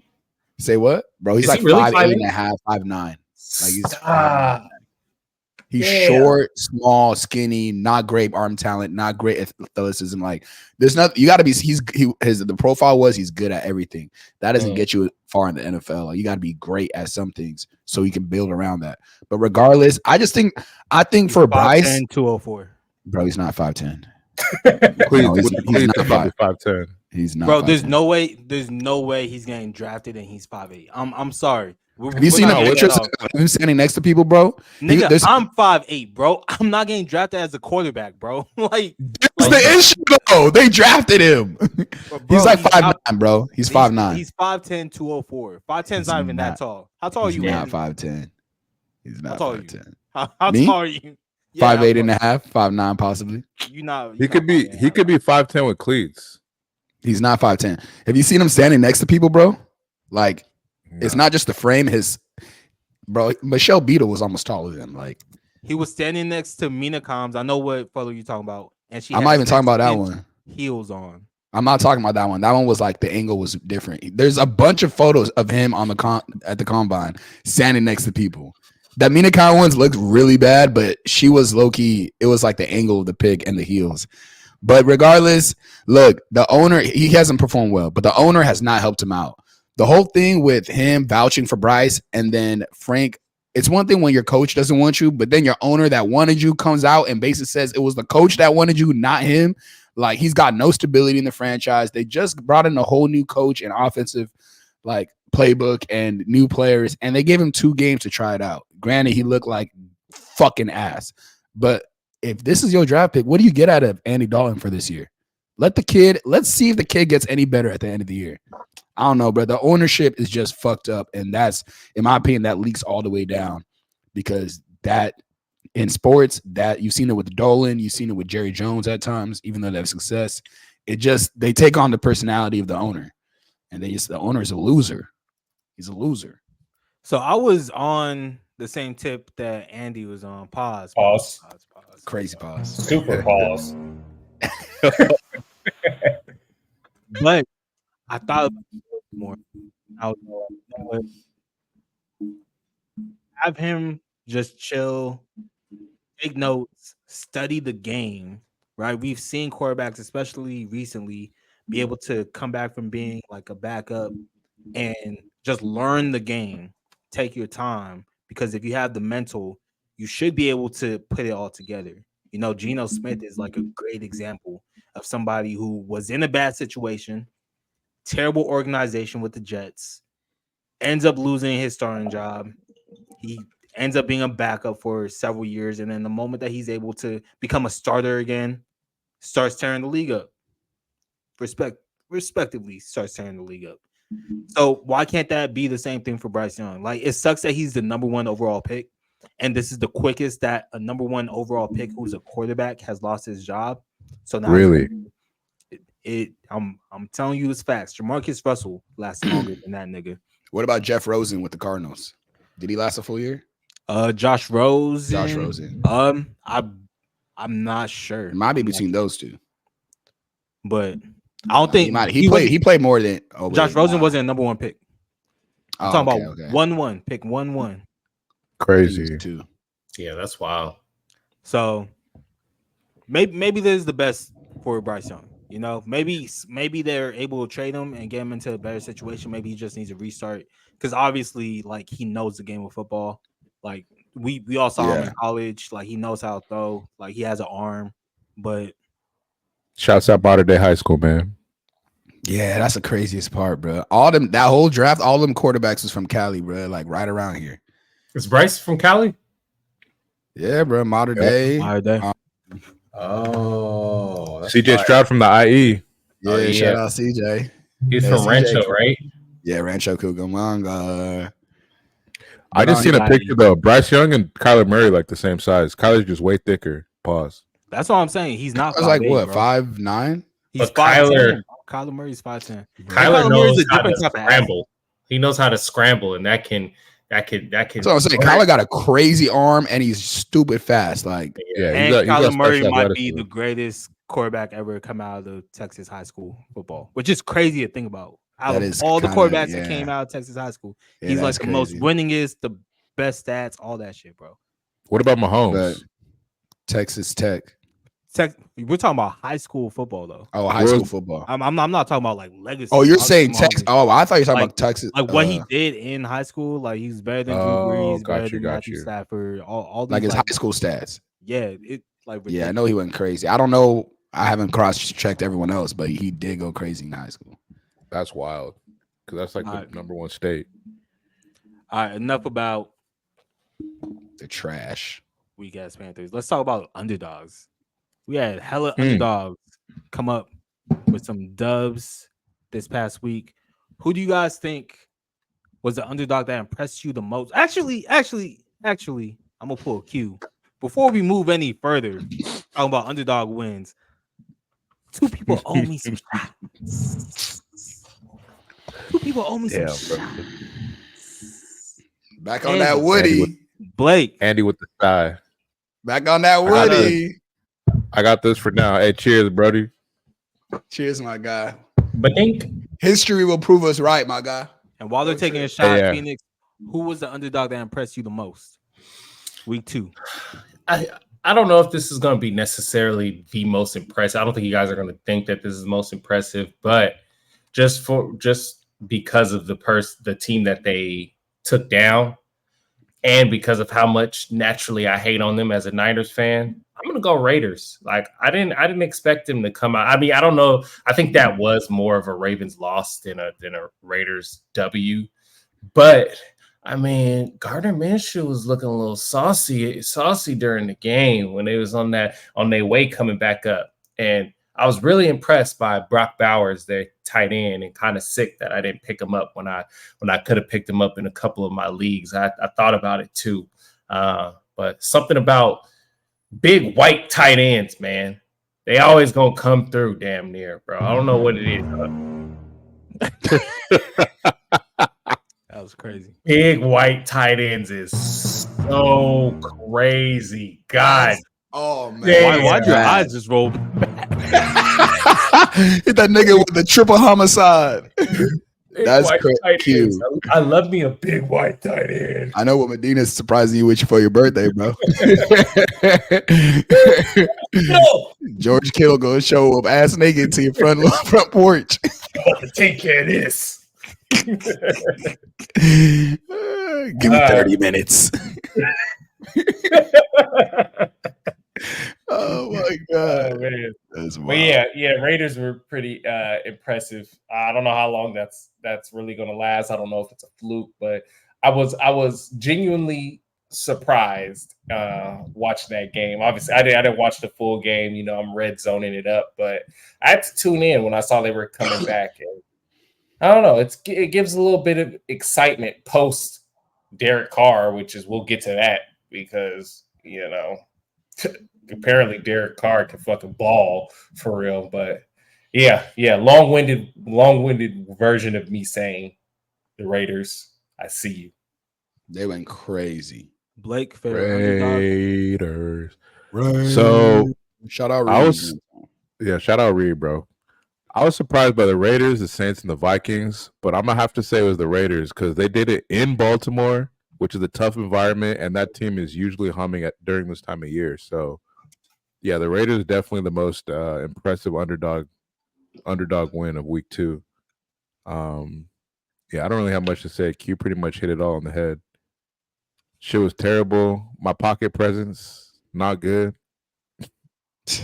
Say what, bro? He's like really 5'8.5", 5'9". He's short, small, skinny, not great arm talent, not great athleticism. There's nothing. You got to be. The profile was he's good at everything. That doesn't get you far in the NFL. You got to be great at some things so you can build around that. But regardless, I think for Bryce, 204. Bro, he's not 5'10". He's not 5'10". He's not. Bro, there's no way he's getting drafted and he's 5'8". I'm sorry. Have you seen him standing next to people, bro? Nigga, I'm 5'8", bro. I'm not getting drafted as a quarterback, bro. That's the issue, though. They drafted him. Bro, he's like 5'9", bro. He's 5'9". He's 5'10", 204. 5'10's not even that tall. How tall are you? He's not 5'10". He's not 5'10". How tall are you? Yeah, 5'8.5", 5'9", possibly. You know, He could be 5'10" with cleats. He's not 5'10". Have you seen him standing next to people, bro? Like, it's not just the frame. Bro, Michelle Beadle was almost taller than him. Like, he was standing next to Mina Combs. I know what photo you're talking about, and I'm not even talking about that one. Heels on. I'm not talking about that one. That one was like the angle was different. There's a bunch of photos of him on at the combine standing next to people. That Mina Khan ones looked really bad, but she was low key. It was like the angle of the pick and the heels. But regardless, look, the owner, he hasn't performed well, but the owner has not helped him out. The whole thing with him vouching for Bryce and then Frank, it's one thing when your coach doesn't want you, but then your owner that wanted you comes out and basically says it was the coach that wanted you, not him. Like, he's got no stability in the franchise. They just brought in a whole new coach and offensive like playbook and new players, and they gave him 2 games to try it out. Granted, he looked like fucking ass, but if this is your draft pick, what do you get out of Andy Dalton for this year? Let's see if the kid gets any better at the end of the year. I don't know, bro. The ownership is just fucked up, and that's, in my opinion, that leaks all the way down, because that in sports, that you've seen it with Dolan, you've seen it with Jerry Jones at times, even though they have success. They take on the personality of the owner, and the owner is a loser. He's a loser. So I was on the same tip that Andy was on. Pause. Crazy pause. Super pause. But I thought more. I was like, have him just chill, take notes, study the game, right? We've seen quarterbacks, especially recently, be able to come back from being like a backup and just learn the game. Take your time, because if you have the mental, you should be able to put it all together. You know, Geno Smith is like a great example of somebody who was in a bad situation, terrible organization with the Jets, ends up losing his starting job. He ends up being a backup for several years, and then the moment that he's able to become a starter again, starts tearing the league up. Respectively, starts tearing the league up. So why can't that be the same thing for Bryce Young? Like, it sucks that he's the number 1 overall pick, and this is the quickest that a number 1 overall pick who's a quarterback has lost his job. So now really, I'm telling you, it's facts. Jamarcus Russell lasts longer than that nigga. What about Jeff Rosen with the Cardinals? Did he last a full year? Josh Rosen. I'm not sure. It might be between those two, but I don't think he played more than Josh Rosen wasn't a number 1 pick. I'm talking about okay. 1-1 pick 1-1. Crazy too. Yeah, that's wild. So maybe this is the best for Bryce Young. You know, maybe they're able to trade him and get him into a better situation. Maybe he just needs a restart, because obviously, like, he knows the game of football. Like, we all saw him in college. Like, he knows how to throw. Like, he has an arm. But shouts out Mater Day High School, man. Yeah, that's the craziest part, bro. That whole draft, all them quarterbacks was from Cali, bro. Like, right around here. Is Bryce from Cali? Yeah, bro. Mater Day. CJ Stroud from the IE. Yeah, shout out CJ. He's from Rancho, right? Yeah, Rancho Cucamonga. I just seen a picture though. Bryce Young and Kyler Murray like the same size. Kyler's just way thicker. Pause. That's all I'm saying. He's not. I was like, what, 5'9"? He's 5'10". Kyler Murray's 5'10". Kyler knows how to scramble. He knows how to scramble, and that can. So I'm saying, Kyler got a crazy arm, and he's stupid fast. Like, yeah, and Kyler Murray might be the greatest quarterback ever to come out of the Texas high school football, which is crazy to think about. Out of all the quarterbacks that came out of Texas high school, he's like the most winningest, the best stats, all that shit, bro. What about Mahomes? Texas Tech. We're talking about high school football, though. Oh, high school football. I'm not talking about like legacy. Oh, you're saying Texas? Oh, I thought you were talking about Texas. Like what he did in high school. Like, he's better than Drew Brees, better than Matthew Stafford. All these, like his high school stats. Yeah, ridiculous. I know he went crazy. I don't know. I haven't cross-checked everyone else, but he did go crazy in high school. That's wild, because that's like the number 1 state. All right, enough about the trash. Weak ass Panthers. Let's talk about underdogs. We had hella underdogs come up with some dubs this past week. Who do you guys think was the underdog that impressed you the most? Actually, I'm gonna pull a Q. before we move any further, talking about underdog wins, two people owe me some shots. Two people owe me some shots. Back on that Woody. Blake. Andy with the sky. Back on that Woody. I got this for now. Hey, cheers, Brody. Cheers, my guy. But think history will prove us right, my guy. And while they're taking a shot, Phoenix, who was the underdog that impressed you the most? Week 2. I don't know if this is going to be necessarily the most impressive. I don't think you guys are going to think that this is most impressive, but just because of the team that they took down, and because of how much naturally I hate on them as a Niners fan, I'm going to go Raiders. Like I didn't expect them to come out. I mean, I don't know. I think that was more of a Ravens loss than a Raiders W. But I mean, Gardner Minshew was looking a little saucy during the game when they was on their way coming back up. And I was really impressed by Brock Bowers, their tight end, and kind of sick that I didn't pick him up when I could have picked him up in a couple of my leagues. I thought about it too. But something about big white tight ends, man. They always gonna come through damn near, bro. I don't know what it is. That was crazy. Big white tight ends is so crazy. God. Oh man. Why'd your eyes just roll back? Hit that nigga with the triple homicide. That's cute. I love me a big white tight end. I know what Medina's surprising you with for your birthday, bro. No. George Kittle gonna show up ass naked to your front porch. I'm about to take care of this. Give me 30 minutes. Oh my god, man. That's wild. But yeah, Raiders were pretty impressive. I don't know how long that's really gonna last. I don't know if it's a fluke, but I was genuinely surprised watching that game. Obviously, I didn't watch the full game. You know, I'm red zoning it up, but I had to tune in when I saw they were coming back. And I don't know. It gives a little bit of excitement post Derek Carr, which is we'll get to that because you know. Apparently Derek Carr can fucking ball for real, but yeah, long-winded version of me saying the Raiders. I see you. They went crazy. Blake, Raiders. So shout out Reed. Shout out Reed, bro. I was surprised by the Raiders, the Saints, and the Vikings, but I'm gonna have to say it was the Raiders because they did it in Baltimore, which is a tough environment, and that team is usually humming during this time of year. So, yeah, the Raiders definitely the most impressive underdog win of week 2. I don't really have much to say. Q pretty much hit it all on the head. Shit was terrible. My pocket presence, not good. That's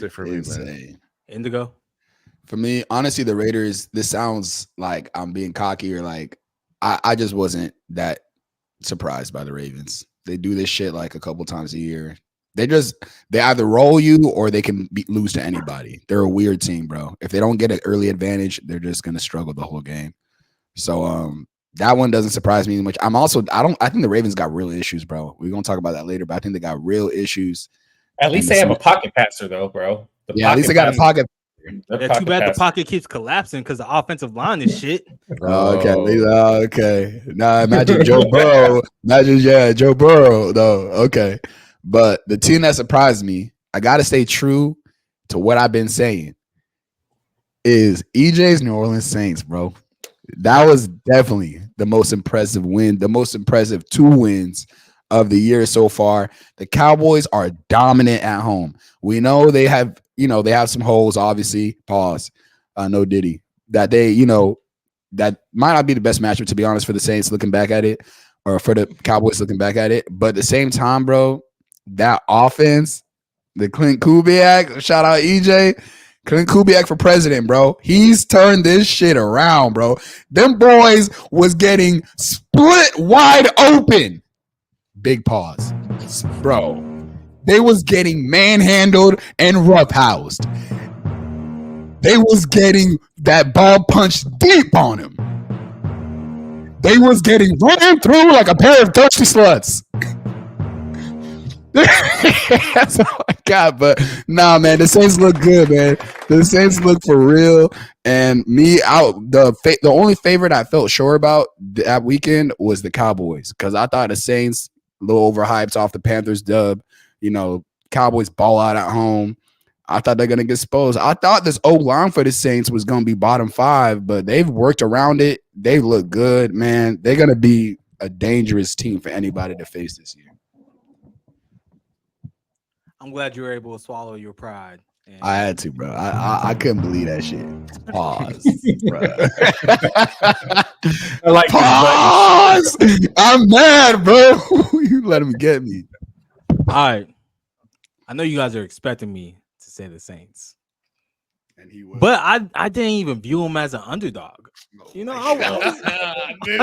it for me, man. Indigo? For me, honestly, the Raiders, this sounds like I'm being cocky or like, I just wasn't that surprised by the Ravens. They do this shit like a couple times a year. They either roll you or they can lose to anybody. They're a weird team, bro. If they don't get an early advantage, they're just gonna struggle the whole game. So that one doesn't surprise me much. I think the Ravens got real issues, bro. We're gonna talk about that later, but I think they got real ishes. At least they have a pocket passer though, bro. At least they got a pocket. Yeah, too bad the pocket keeps collapsing because the offensive line is shit. Okay. Now imagine Joe Burrow. Joe Burrow though. Okay, but the team that surprised me, I gotta stay true to what I've been saying, is EJ's New Orleans Saints, bro. That was definitely the most impressive win, the most impressive 2 wins of the year so far. The Cowboys are dominant at home. We know they have some holes, obviously. Pause. No Diddy. That that might not be the best matchup, to be honest, for the Saints looking back at it, or for the Cowboys looking back at it. But at the same time, bro, that offense, the Clint Kubiak, shout out EJ, Clint Kubiak for president, bro. He's turned this shit around, bro. Them boys was getting split wide open. Big pause. Bro, they was getting manhandled and roughhoused. They was getting that ball punched deep on him. They was getting ran through like a pair of thirsty sluts. That's all I got. But nah, man, the Saints look good, man. The Saints look for real. And the only favorite I felt sure about that weekend was the Cowboys, because I thought the Saints a little overhyped off the Panthers dub. Cowboys ball out at home. I thought they're gonna get exposed. I thought this O-line for the Saints was gonna be bottom 5, but they've worked around it. They look good, man. They're gonna be a dangerous team for anybody to face this year. I'm glad you were able to swallow your pride. I had to, bro. I couldn't believe that shit. Pause, bro. I like Pause. I'm mad, bro. You let him get me. All right. I know you guys are expecting me to say the Saints, and he was. But I didn't even view him as an underdog. You know, I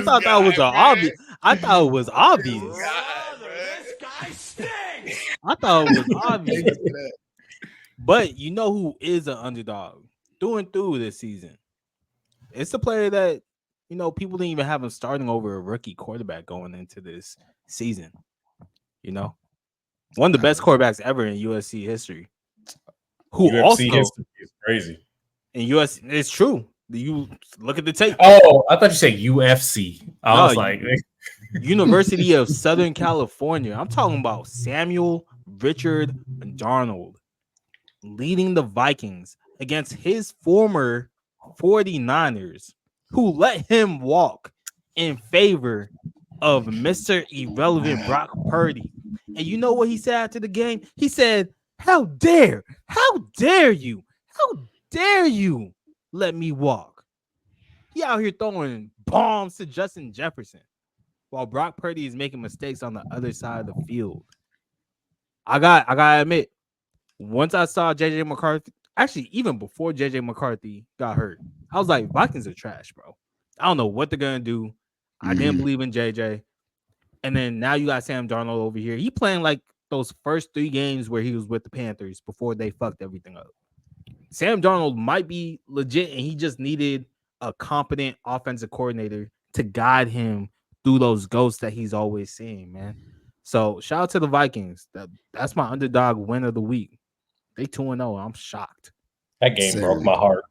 thought that was obvious. I thought it was obvious. This guy stinks. I thought it was obvious. But you know who is an underdog through and through this season? It's the player that, you know, people didn't even have him starting over a rookie quarterback going into this season. You know, one of the best quarterbacks ever in UFC history. Who UFC also history is crazy. In UFC, it's true. You look at the tape. Oh, I thought you said UFC. I was like, University of Southern California. I'm talking about Samuel Richard Darnold leading the Vikings against his former 49ers, who let him walk in favor of Mr. Irrelevant Brock Purdy. And you know what he said after the game? He said, how dare you let me walk? He out here throwing bombs to Justin Jefferson while Brock Purdy is making mistakes on the other side of the field. I gotta admit, once I saw JJ McCarthy, actually even before JJ McCarthy got hurt, I was like, Vikings are trash, bro. I don't know what they're gonna do. I didn't believe in JJ. And then now you got Sam Darnold over here. He playing like those first 3 games where he was with the Panthers before they fucked everything up. Sam Darnold might be legit, and he just needed a competent offensive coordinator to guide him through those ghosts that he's always seeing, man. So shout out to the Vikings. That's my underdog win of the week. They 2-0. I'm shocked. That game broke my heart.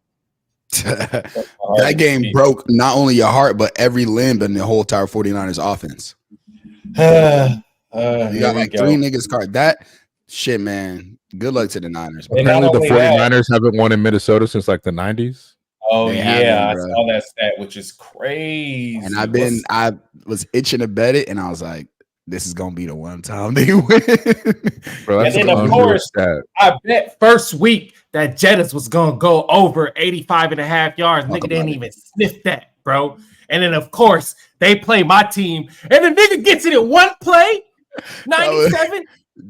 That game broke not only your heart, but every limb in the whole entire 49ers offense. You got like 3 niggas card. That shit, man. Good luck to the Niners. Apparently the 49ers haven't won in Minnesota since like the 90s. Oh, yeah. I saw that stat, which is crazy. And I was itching to bet it, and I was like, this is going to be the one time they win. Bro, and then, of course, I bet first week that Jettas was going to go over 85.5 yards. Nigga didn't even sniff that, bro. And then, of course, they play my team, and the nigga gets it in one play, 97.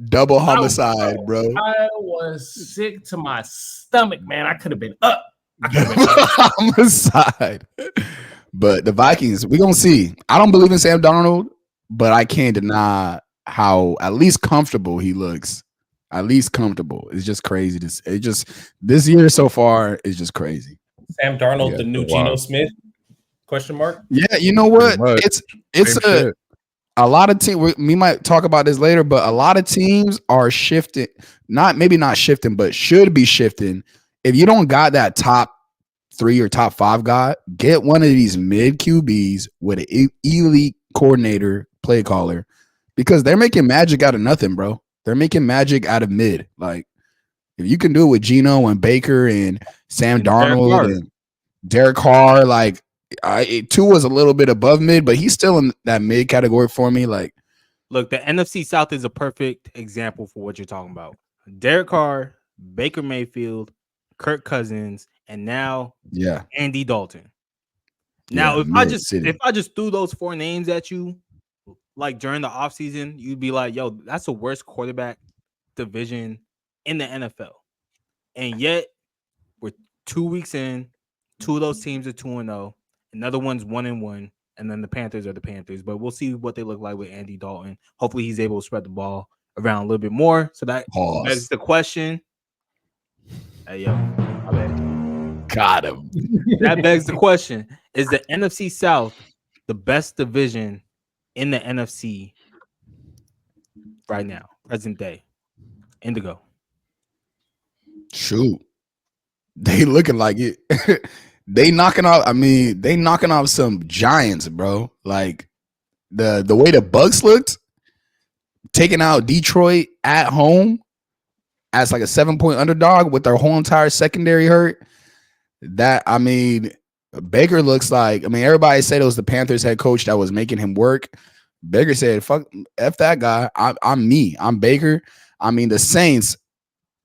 Double homicide, bro. I was sick to my stomach, man. I could have been up. Homicide. But the Vikings, we're going to see. I don't believe in Sam Darnold, but I can't deny how at least comfortable he looks. At least comfortable. It's just crazy. This year so far is just crazy. Sam Darnold, the new Geno Smith? Question mark? Yeah, you know what? It's a lot of teams. We might talk about this later, but a lot of teams are shifting. Maybe not shifting, but should be shifting. If you don't got that top 3 or top 5 guy, get one of these mid QBs with an elite coordinator, play caller, because they're making magic out of nothing, bro. They're making magic out of mid. Like, if you can do it with Geno and Baker and Sam Darnold and Derek Carr, like, Tua was a little bit above mid, but he's still in that mid category for me. Like, look, the NFC South is a perfect example for what you're talking about. Derek Carr, Baker Mayfield, Kirk Cousins, and now Andy Dalton. Now, if I just threw those 4 names at you, like during the offseason, you'd be like, yo, that's the worst quarterback division in the NFL. And yet, we're 2 weeks in, 2 of those teams are 2-0. Another one's 1-1, and then the Panthers are the Panthers. But we'll see what they look like with Andy Dalton. Hopefully, he's able to spread the ball around a little bit more. So that begs the question. Hey, yo, my bad. Got him. That begs the question: is the NFC South the best division in the NFC right now, present day? Indigo. Shoot, they looking like it. They knocking off some giants, bro. Like the way the Bucks looked, taking out Detroit at home as like a 7-point underdog with their whole entire secondary hurt. That Baker looks like. Everybody said it was the Panthers head coach that was making him work. Baker said, "Fuck, f that guy. I'm me. I'm Baker." The Saints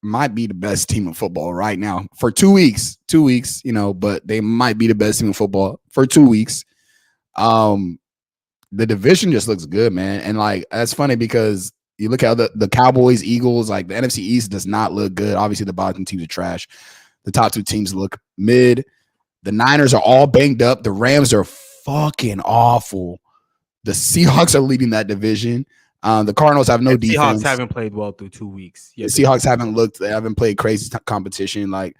might be the best team in football right now for 2 weeks. 2 weeks, but they might be the best team in football for 2 weeks. The division just looks good, man, and like that's funny because you look at the Cowboys, Eagles, like the NFC East does not look good. Obviously, the bottom teams are trash. The top two teams look mid. The Niners are all banged up. The Rams are fucking awful. The Seahawks are leading that division. The Cardinals have no defense. Seahawks haven't played well through 2 weeks. The Seahawks they haven't played crazy competition. Like,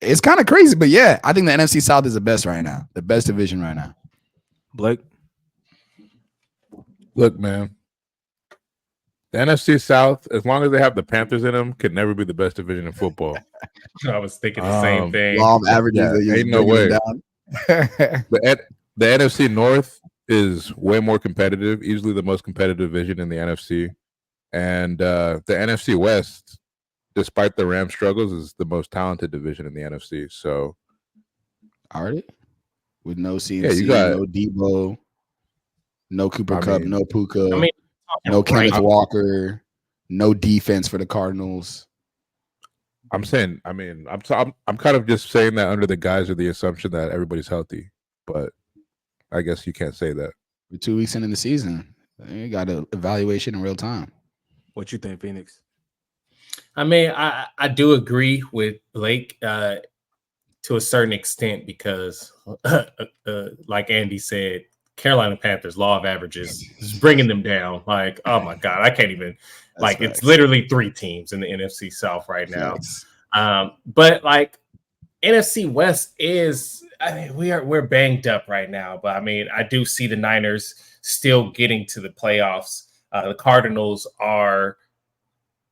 it's kind of crazy, but yeah, I think the NFC South is the best right now. The best division right now. Blake? Look, man. The NFC South, as long as they have the Panthers in them, could never be the best division in football. I was thinking the same thing. Law of averages. Ain't no way. The NFC North is way more competitive, easily the most competitive division in the NFC. And the NFC West, despite the Rams' struggles, is the most talented division in the NFC. So, already with no CMC, no Debo, no Cooper Kupp, no Puka, no Kenneth Walker, no defense for the Cardinals. I'm saying, I'm kind of just saying that under the guise of the assumption that everybody's healthy, but I guess you can't say that. We're 2 weeks into the season. You got an evaluation in real time. What you think, Phoenix? I do agree with Blake to a certain extent because, like Andy said, Carolina Panthers law of averages is bringing them down. Like, oh my God, I can't even. That's facts. It's literally 3 teams in the NFC South right now. But like NFC West is, we're banged up right now. But I do see the Niners still getting to the playoffs. The Cardinals are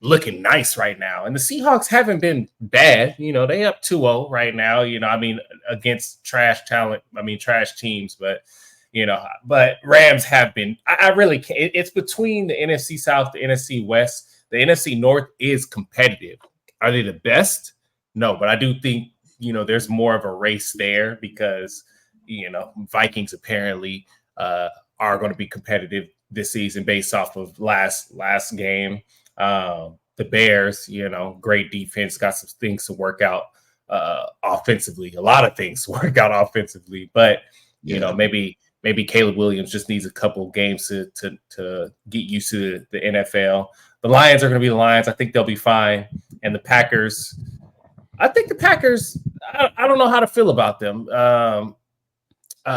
looking nice right now, and the Seahawks haven't been bad. They up 2-0 right now. Against trash talent. Trash teams, but. But Rams have been. I really can't. It's between the NFC South, the NFC West. The NFC North is competitive. Are they the best? No, but I do think there's more of a race there because Vikings apparently are going to be competitive this season based off of last game. The Bears, great defense, got some things to work out offensively. A lot of things to work out offensively, but Maybe Caleb Williams just needs a couple games to get used to the NFL. The Lions are going to be the Lions. I think they'll be fine. And the Packers, I don't know how to feel about them.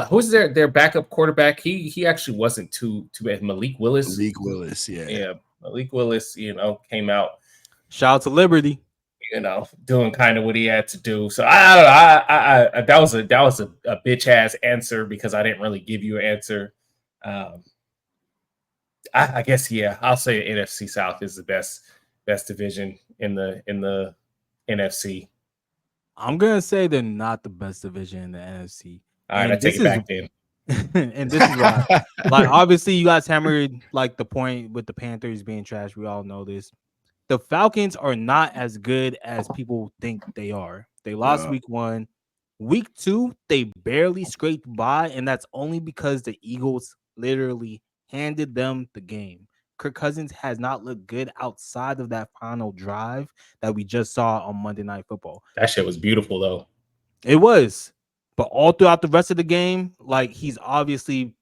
Who's their backup quarterback? He actually wasn't too bad. Malik Willis. Yeah. Yeah, Malik Willis, came out. Shout out to Liberty. Doing kind of what he had to do. So I that was a bitch ass answer because I didn't really give you an answer. I guess I'll say NFC South is the best division in the NFC. I'm gonna say they're not the best division in the NFC. All right, I take it back then. And this is why, like, obviously, you guys hammered like the point with the Panthers being trash. We all know this. The Falcons are not as good as people think they are. They lost week 1. Week 2, they barely scraped by, and that's only because the Eagles literally handed them the game. Kirk Cousins has not looked good outside of that final drive that we just saw on Monday Night Football. That shit was beautiful, though. It was. But all throughout the rest of the game, like, he's obviously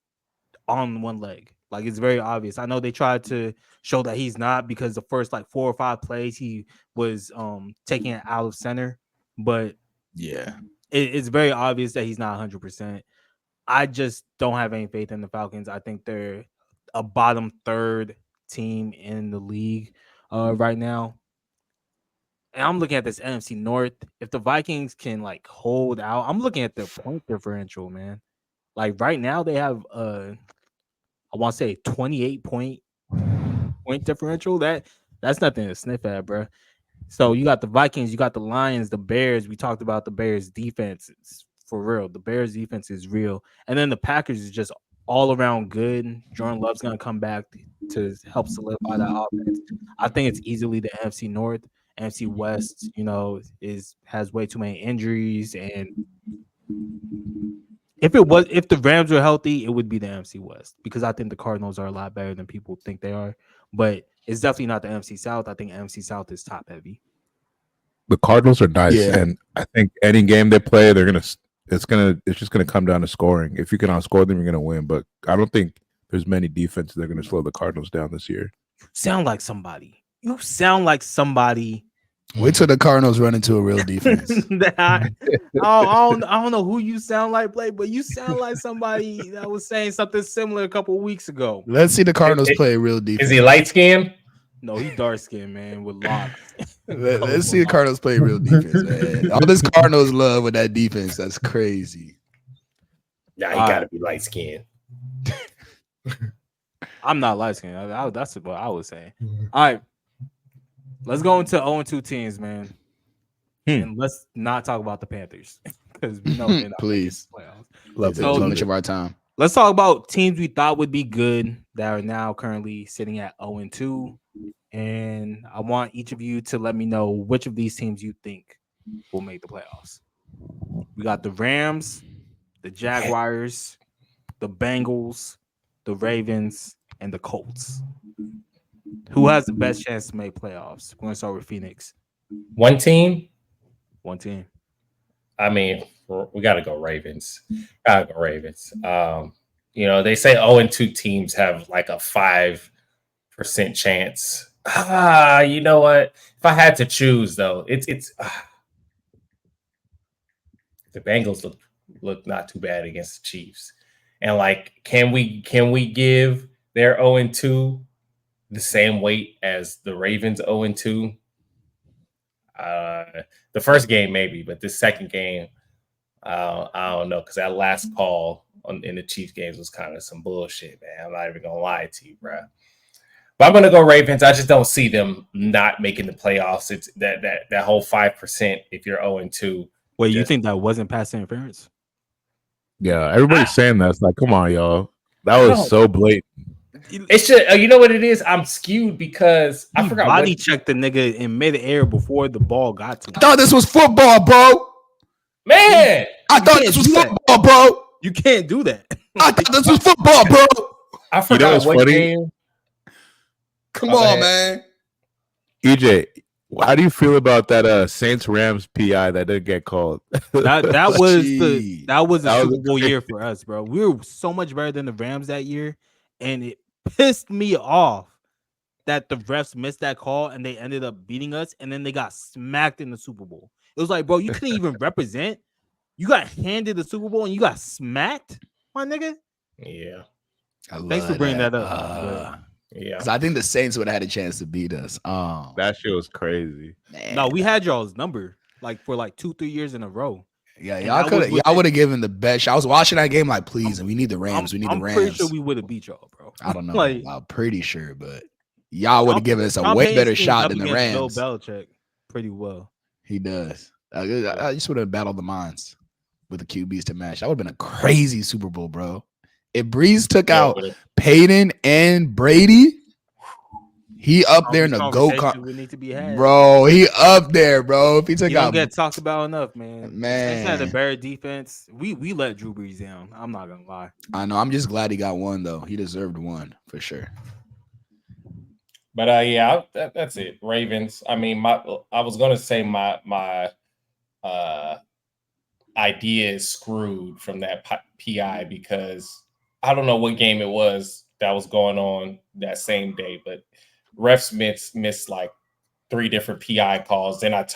on one leg. Like, it's very obvious. I know they tried to show that he's not because the first 4 or 5 plays he was taking it out of center, but it's very obvious that he's not 100%. I just don't have any faith in the Falcons. I think they're a bottom 3rd team in the league right now. And I'm looking at this NFC North. If the Vikings can hold out, I'm looking at their point differential, man. Like right now they have I want to say 28 point differential. That That's nothing to sniff at, bro. So you got the Vikings, you got the Lions, the Bears. We talked about the Bears defense. It's for real. The Bears defense is real. And then the Packers is just all around good. Jordan Love's gonna come back to help solidify that offense. I think it's easily the NFC North. NFC West, has way too many injuries. And if the Rams were healthy, it would be the NFC West, because I think the Cardinals are a lot better than people think they are. But it's definitely not the NFC South. I think NFC South is top heavy. The Cardinals are nice, Yeah. and I think any game they play, it's just gonna come down to scoring. If you can outscore them, you're gonna win. But I don't think there's many defenses that are gonna slow the Cardinals down this year. You sound like somebody. Wait till the Cardinals run into a real defense. I don't know who you sound like, Blake, but you sound like somebody that was saying something similar a couple of weeks ago. Let's see the Cardinals play a real defense. Is he light skinned? No, he's dark skinned, man, with locks. Let's see the Cardinals play real defense, man. All this Cardinals love with that defense, that's crazy. Nah, he gotta be light skinned. I'm not light skinned. That's what I was saying. All right. Let's go into 0-2 teams, man. And let's not talk about the Panthers, because we know they're not please. playoffs. Love so much of our time. Let's talk about teams we thought would be good that are now currently sitting at 0-2. And I want each of you to let me know which of these teams you think will make the playoffs. We got the Rams, the Jaguars, the Bengals, the Ravens, and the Colts. Who has the best chance to make playoffs? We're going to start with Phoenix. One team. I mean, we got to go Ravens. They say 0-2 teams have like a 5% chance. You know what? If I had to choose, though, it's the Bengals look not too bad against the Chiefs. And like, can we give their 0-2 the same weight as the Ravens 0-2? The first game maybe, but this second game, I don't know, because that last call in the Chiefs games was kind of some bullshit, man. I'm not even gonna lie to you, bro. But I'm gonna go Ravens. I just don't see them not making the playoffs. It's that whole 5% if you're 0-2. Wait, you think that wasn't pass interference? Yeah, everybody's saying that. It's like, come on, y'all. That was so blatant. It's just, you know what it is? I'm skewed because I forgot. Body checked the nigga in midair before the ball got to him. I thought this was football, bro. Man, I thought this was football, bro. You can't do that. I thought this was football, bro. I forgot what game. Come on, man. EJ, how do you feel about that Saints Rams PI that didn't get called? That was a Super Bowl year for us, bro. We were so much better than the Rams that year, and it pissed me off that the refs missed that call and they ended up beating us, and then they got smacked in the Super Bowl. It was like, bro, you couldn't even represent. You got handed the Super Bowl and you got smacked, my nigga. Yeah. Thanks for bringing that up. Yeah, because I think the Saints would have had a chance to beat us. That shit was crazy. Man. No, we had y'all's number for 2-3 years in a row. Yeah, y'all would have given the best. I was watching that game like, please, and we need the Rams. We need the Rams. I'm pretty sure we would have beat y'all, bro. I don't know. I'm pretty sure, but y'all would have given us a way better shot than the Rams. Bill Belichick pretty well. He does. I just would have battled the minds with the QBs to match. That would have been a crazy Super Bowl, bro. If Breeze took out Peyton and Brady, he up there in the GOAT. Bro, he up there, bro. If he took out, don't get talked about enough, man. Man, had a better defense. We let Drew Brees down. I'm not gonna lie. I know. I'm just glad he got one though. He deserved one for sure. But that's it. Ravens. I mean, I was gonna say my idea is screwed from that PI because I don't know what game it was that was going on that same day, but refs missed like 3 different PI calls. Then I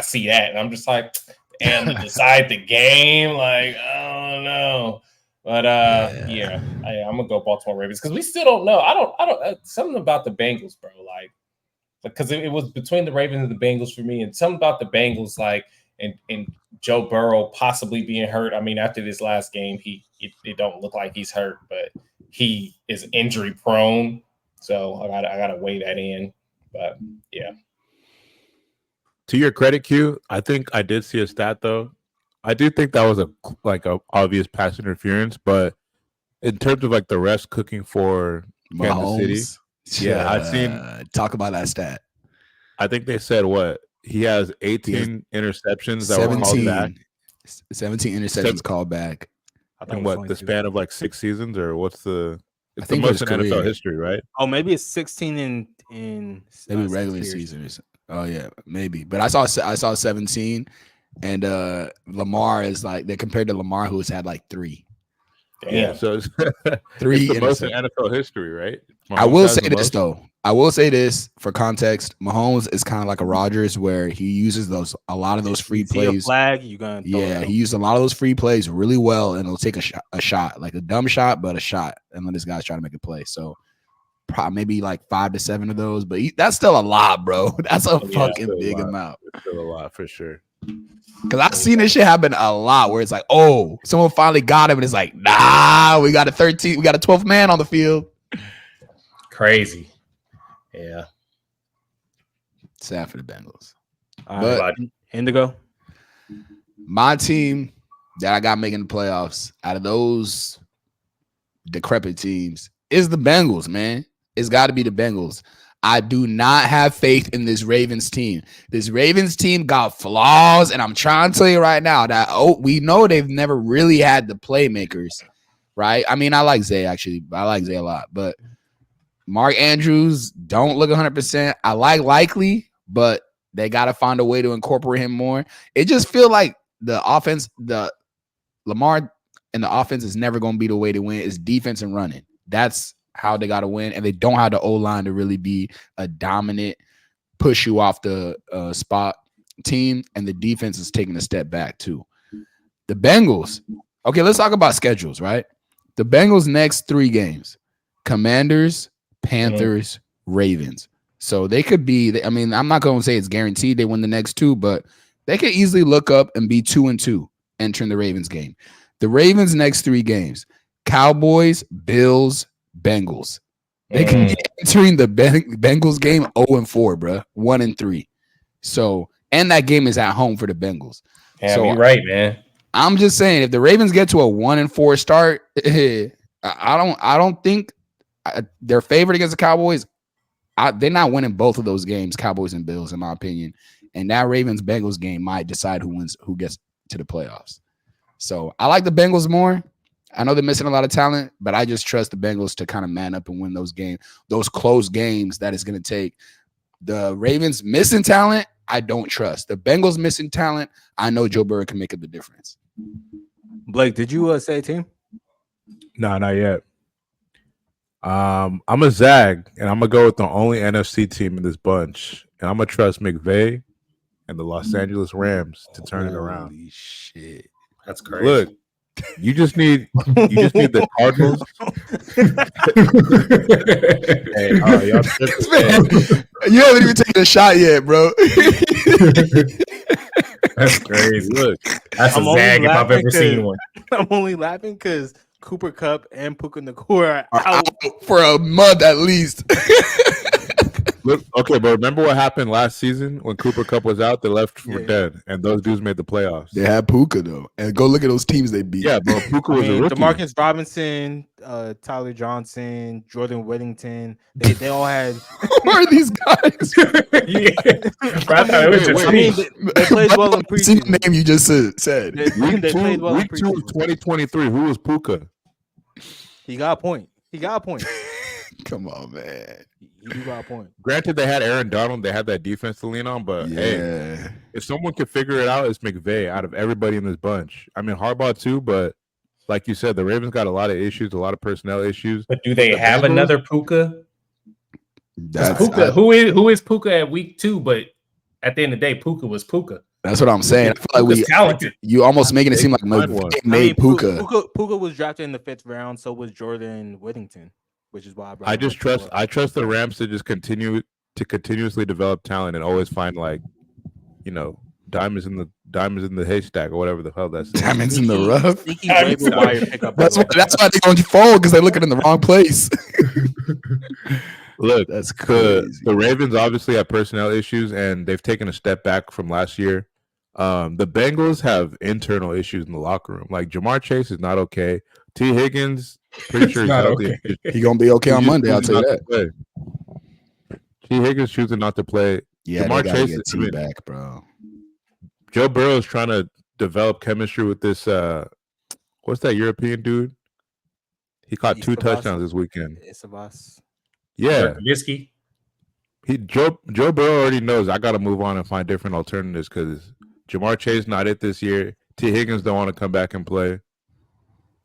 see that, and I'm just like, damn, to decide the game, like, I don't know. But I'm gonna go Baltimore Ravens because we still don't know. I don't something about the Bengals, bro. Like, because it was between the Ravens and the Bengals for me, and something about the Bengals, like, and Joe Burrow possibly being hurt. I mean, after this last game, it don't look like he's hurt, but he is injury prone. So I gotta weigh that in. But yeah. To your credit, Q, I think I did see a stat though. I do think that was a obvious pass interference, but in terms of like the refs cooking for Kansas City, yeah, I've seen. Talk about that stat. I think they said what he has 18 interceptions that were called back. 17 interceptions called back. In what, the span of like 6 seasons, or what's the? It's the think most in career. NFL history, right? Oh, maybe it's 16 in maybe regular season. Oh yeah, maybe. But I saw 17, and Lamar is like, they're compared to Lamar, who's had like 3. Damn. Yeah, so it's 3 it's the most in NFL history, right? Mahomes I will has say the this most. though. I will say this for context. Mahomes is kind of like a Rodgers, where he uses a lot of those free plays. Flag, you gonna throw it he used a lot of those free plays really well, and it'll take a shot, like a dumb shot, but a shot, and let this guy's trying to make a play. So probably maybe like 5 to 7 of those, but that's still a lot, bro. That's a fucking big amount. It's still a lot for sure. Because I've seen this shit happen a lot, where it's like, oh, someone finally got him, and it's like, nah, we got a 12th man on the field. Crazy. Yeah. Sad for the Bengals. But Indigo, my team that I got making the playoffs out of those decrepit teams is the Bengals, man. It's got to be the Bengals. I do not have faith in this Ravens team. This Ravens team got flaws, and I'm trying to tell you right now that we know they've never really had the playmakers, right? I mean, I like Zay, actually. I like Zay a lot, but Mark Andrews don't look 100%. I like Likely, but they got to find a way to incorporate him more. It just feel like the offense, the Lamar and the offense is never going to be the way to win. It's defense and running. That's how they got to win, and they don't have the O-line to really be a dominant, push you off the spot team, and the defense is taking a step back too. The Bengals, okay, let's talk about schedules, right? The Bengals' next 3 games: Commanders, Panthers, Ravens. So they could be, I mean, I'm not going to say it's guaranteed they win the next 2, but they could easily look up and be 2-2 entering the Ravens game. The Ravens' next 3 games: Cowboys, Bills, Bengals. They can be entering the Bengals game 0-4, bro. 1-3. So, and that game is at home for the Bengals. Damn, you're right, man. I'm just saying, if the Ravens get to a 1-4 start, I don't think they're favored against the Cowboys. They're not winning both of those games, Cowboys and Bills, in my opinion. And that Ravens-Bengals game might decide who gets to the playoffs. So I like the Bengals more. I know they're missing a lot of talent, but I just trust the Bengals to kind of man up and win those games, those close games that it's going to take. The Ravens missing talent, I don't trust. The Bengals missing talent, I know Joe Burrow can make up the difference. Blake, did you say a team? No, not yet. I'm a Zag, and I'm gonna go with the only NFC team in this bunch, and I'm gonna trust McVay and the Los Angeles Rams to turn it around. Holy shit, that's crazy. Look, you just need the Cardinals. Hey, you haven't even taken a shot yet, bro. That's crazy. Look, that's a Zag if I've ever seen one. I'm only laughing because Cooper Kupp and Puka Nacua are out for a month at least. Look, okay, but remember what happened last season when Cooper Kupp was out? They left for dead, and those dudes made the playoffs. They had Puka though, and go look at those teams they beat. Yeah, but Puka was a rookie. DeMarcus Robinson, Tyler Johnson, Jordan Whittington. They all had. Who are these guys? They played well in preseason. See the name you just said. They played well in week 2 of 2023. Who was Puka? He got a point. Come on, man. You got a point. Granted, they had Aaron Donald. They had that defense to lean on, but hey, if someone could figure it out, it's McVay out of everybody in this bunch. I mean, Harbaugh too, but like you said, the Ravens got a lot of issues, a lot of personnel issues. But do they have another Puka? Puka, who is Puka at week 2? But at the end of the day, Puka was Puka. That's what I'm saying. I feel like talented. You almost making it seem like McVay made Puka. Puka was drafted in the 5th round. So was Jordan Whittington. Which is why I trust the Rams to just continuously develop talent and always find, like, you know, diamonds in the haystack or whatever the hell that's. Diamonds in the rough. That's why they're going to fold, because they look in the wrong place. Look, That's crazy. the Ravens obviously have personnel issues, and they've taken a step back from last year. The Bengals have internal issues in the locker room. Like Jamar Chase is not okay. T. Higgins, pretty sure he's not healthy. okay. He gonna be okay He's on just Monday. I'll choosing tell you not to that. play. T. Higgins choosing not to play. Yeah, Jamar they gotta Chase. get I T mean, back, bro. Joe Burrow is trying to develop chemistry with this. What's that European dude? He caught 2 touchdowns this weekend. It's of us. Yeah, Trubisky. Joe Burrow already knows I got to move on and find different alternatives because Jamar Chase not it this year. T. Higgins don't want to come back and play.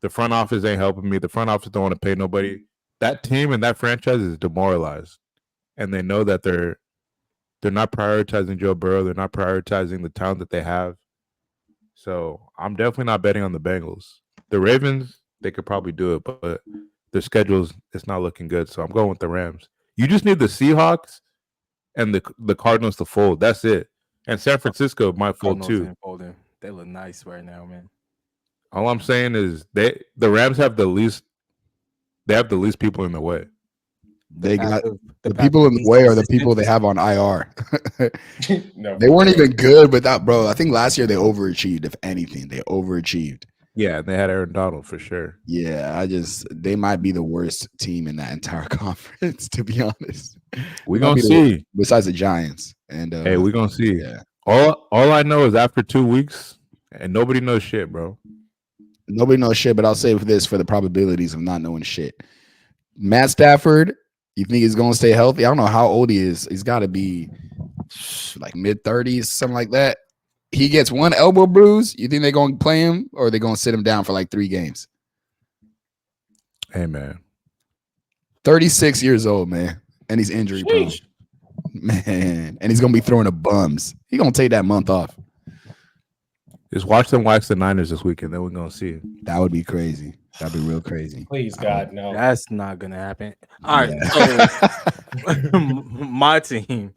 The front office ain't helping me. The front office don't want to pay nobody. That team and that franchise is demoralized, and they know that they're not prioritizing Joe Burrow. They're not prioritizing the talent that they have. So I'm definitely not betting on the Bengals. The Ravens, they could probably do it, but their schedules it's not looking good. So I'm going with the Rams. You just need the Seahawks and the Cardinals to fold. That's it. And San Francisco might fold Cardinals too. ain't folding. They look nice right now, man. All I'm saying is the Rams have the least. They have the least people in the way. They got Passive- the passive people in the least way are the consistent. people they have on IR. No, They weren't even good, but that, bro. I think last year they overachieved. If anything, they overachieved. Yeah, they had Aaron Donald for sure. Yeah, they might be the worst team in that entire conference, to be honest. We're Might gonna be see. besides the Giants. And Hey, we're gonna see. yeah. All I know is after 2 weeks, and nobody knows shit, bro. Nobody knows shit, but I'll say this for the probabilities of not knowing shit. Matt Stafford, you think he's gonna stay healthy? I don't know how old he is. He's got to be like mid-30s, something like that. He gets one elbow bruise. You think they're gonna play him, or are they gonna sit him down for like 3 games? Hey, man. 36 years old, man, and he's injury prone, Sheesh. man, and he's gonna be throwing to bums. He's gonna take that month off. Just watch them wax the Niners this weekend. Then we're gonna see it. That would be crazy. That'd be real crazy. Please, God, no. That's not gonna happen. All right, Yeah. so my team.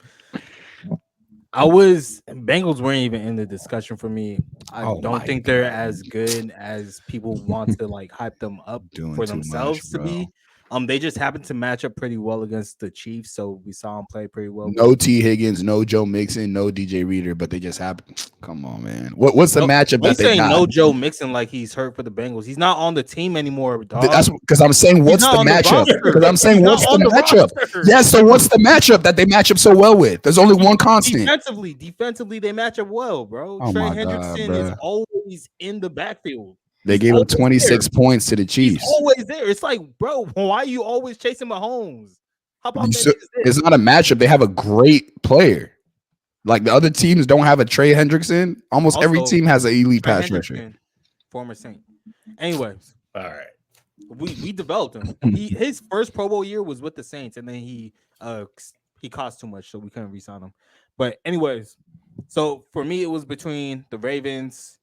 Bengals weren't even in the discussion for me. I Oh don't my think they're as good as people want to like hype them up Doing for too themselves much, to be. They just happened to match up pretty well against the Chiefs, so we saw them play pretty well. No T. Higgins, no Joe Mixon, no DJ Reader, but they just happen. Come on, man. What's the matchup Are you that they saying got? no Joe Mixon like he's hurt for the Bengals? He's not on the team anymore, dog. That's because I'm saying what's not the on the matchup? roster. Because I'm saying He's what's not the on the matchup? roster. Yes, so what's the matchup that they match up so well with? There's only one constant. Defensively, they match up well, bro. Oh Trey my God, Hendrickson is bro. always in the backfield. They He's gave up always 26 there. points to the He's Chiefs. always there. It's like, bro, why are you always chasing Mahomes? How about So, that? it's not a matchup. They have a great player. Like the other teams don't have a Trey Hendrickson. Almost every Also, team has an elite Trey pass rusher. Hendrickson, former Saint. Anyways, All right. we developed him. His first Pro Bowl year was with the Saints, and then he cost too much, so we couldn't re-sign him. But anyways, so for me, it was between the Ravens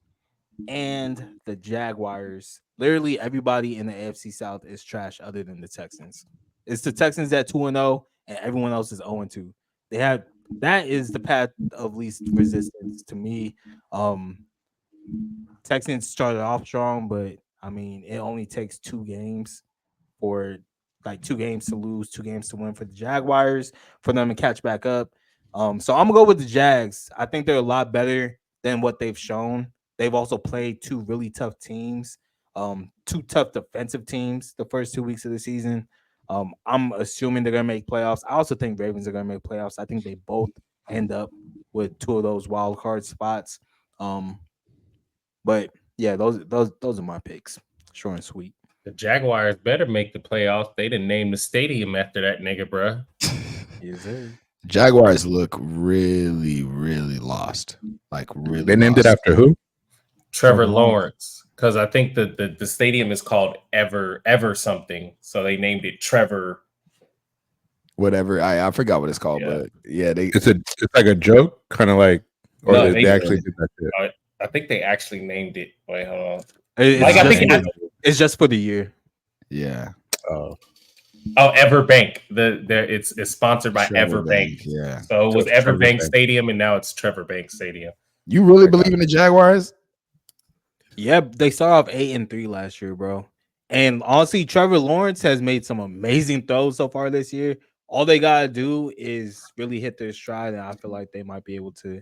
and the Jaguars. Literally everybody in the AFC South is trash other than the Texans. It's the Texans at 2-0, and everyone else is 0-2. That is the path of least resistance to me. Texans started off strong, but I mean, it only takes 2 games for 2 games to lose, 2 games to win for the Jaguars for them to catch back up. So I'm gonna go with the Jags. I think they're a lot better than what they've shown. They've also played 2 really tough teams, 2 tough defensive teams the first 2 weeks of the season. I'm assuming they're gonna make playoffs. I also think Ravens are gonna make playoffs. I think they both end up with 2 of those wild card spots. But yeah, those are my picks. Short and sweet. The Jaguars better make the playoffs. They didn't name the stadium after that nigga, bro. Yes, sir. Jaguars look really, really lost. Like really. They named it lost. after who? Trevor Lawrence. Because I think the stadium is called Ever something. So they named it Trevor. Whatever. I forgot what it's called, Yeah. but yeah, It's like a joke, kind of like, or No, they actually did that shit. I think they actually named it. Wait, hold on. It's just for the year. yeah. Oh, Everbank. It's sponsored by Trevor Everbank. Bank, yeah. So it was Trevor Everbank Bank. Stadium, and now it's Trevor Bank Stadium. You really believe in the Jaguars? Yeah, they started off 8-3 last year, bro. And honestly, Trevor Lawrence has made some amazing throws so far this year. all they gotta do is really hit their stride, and I feel like they might be able to,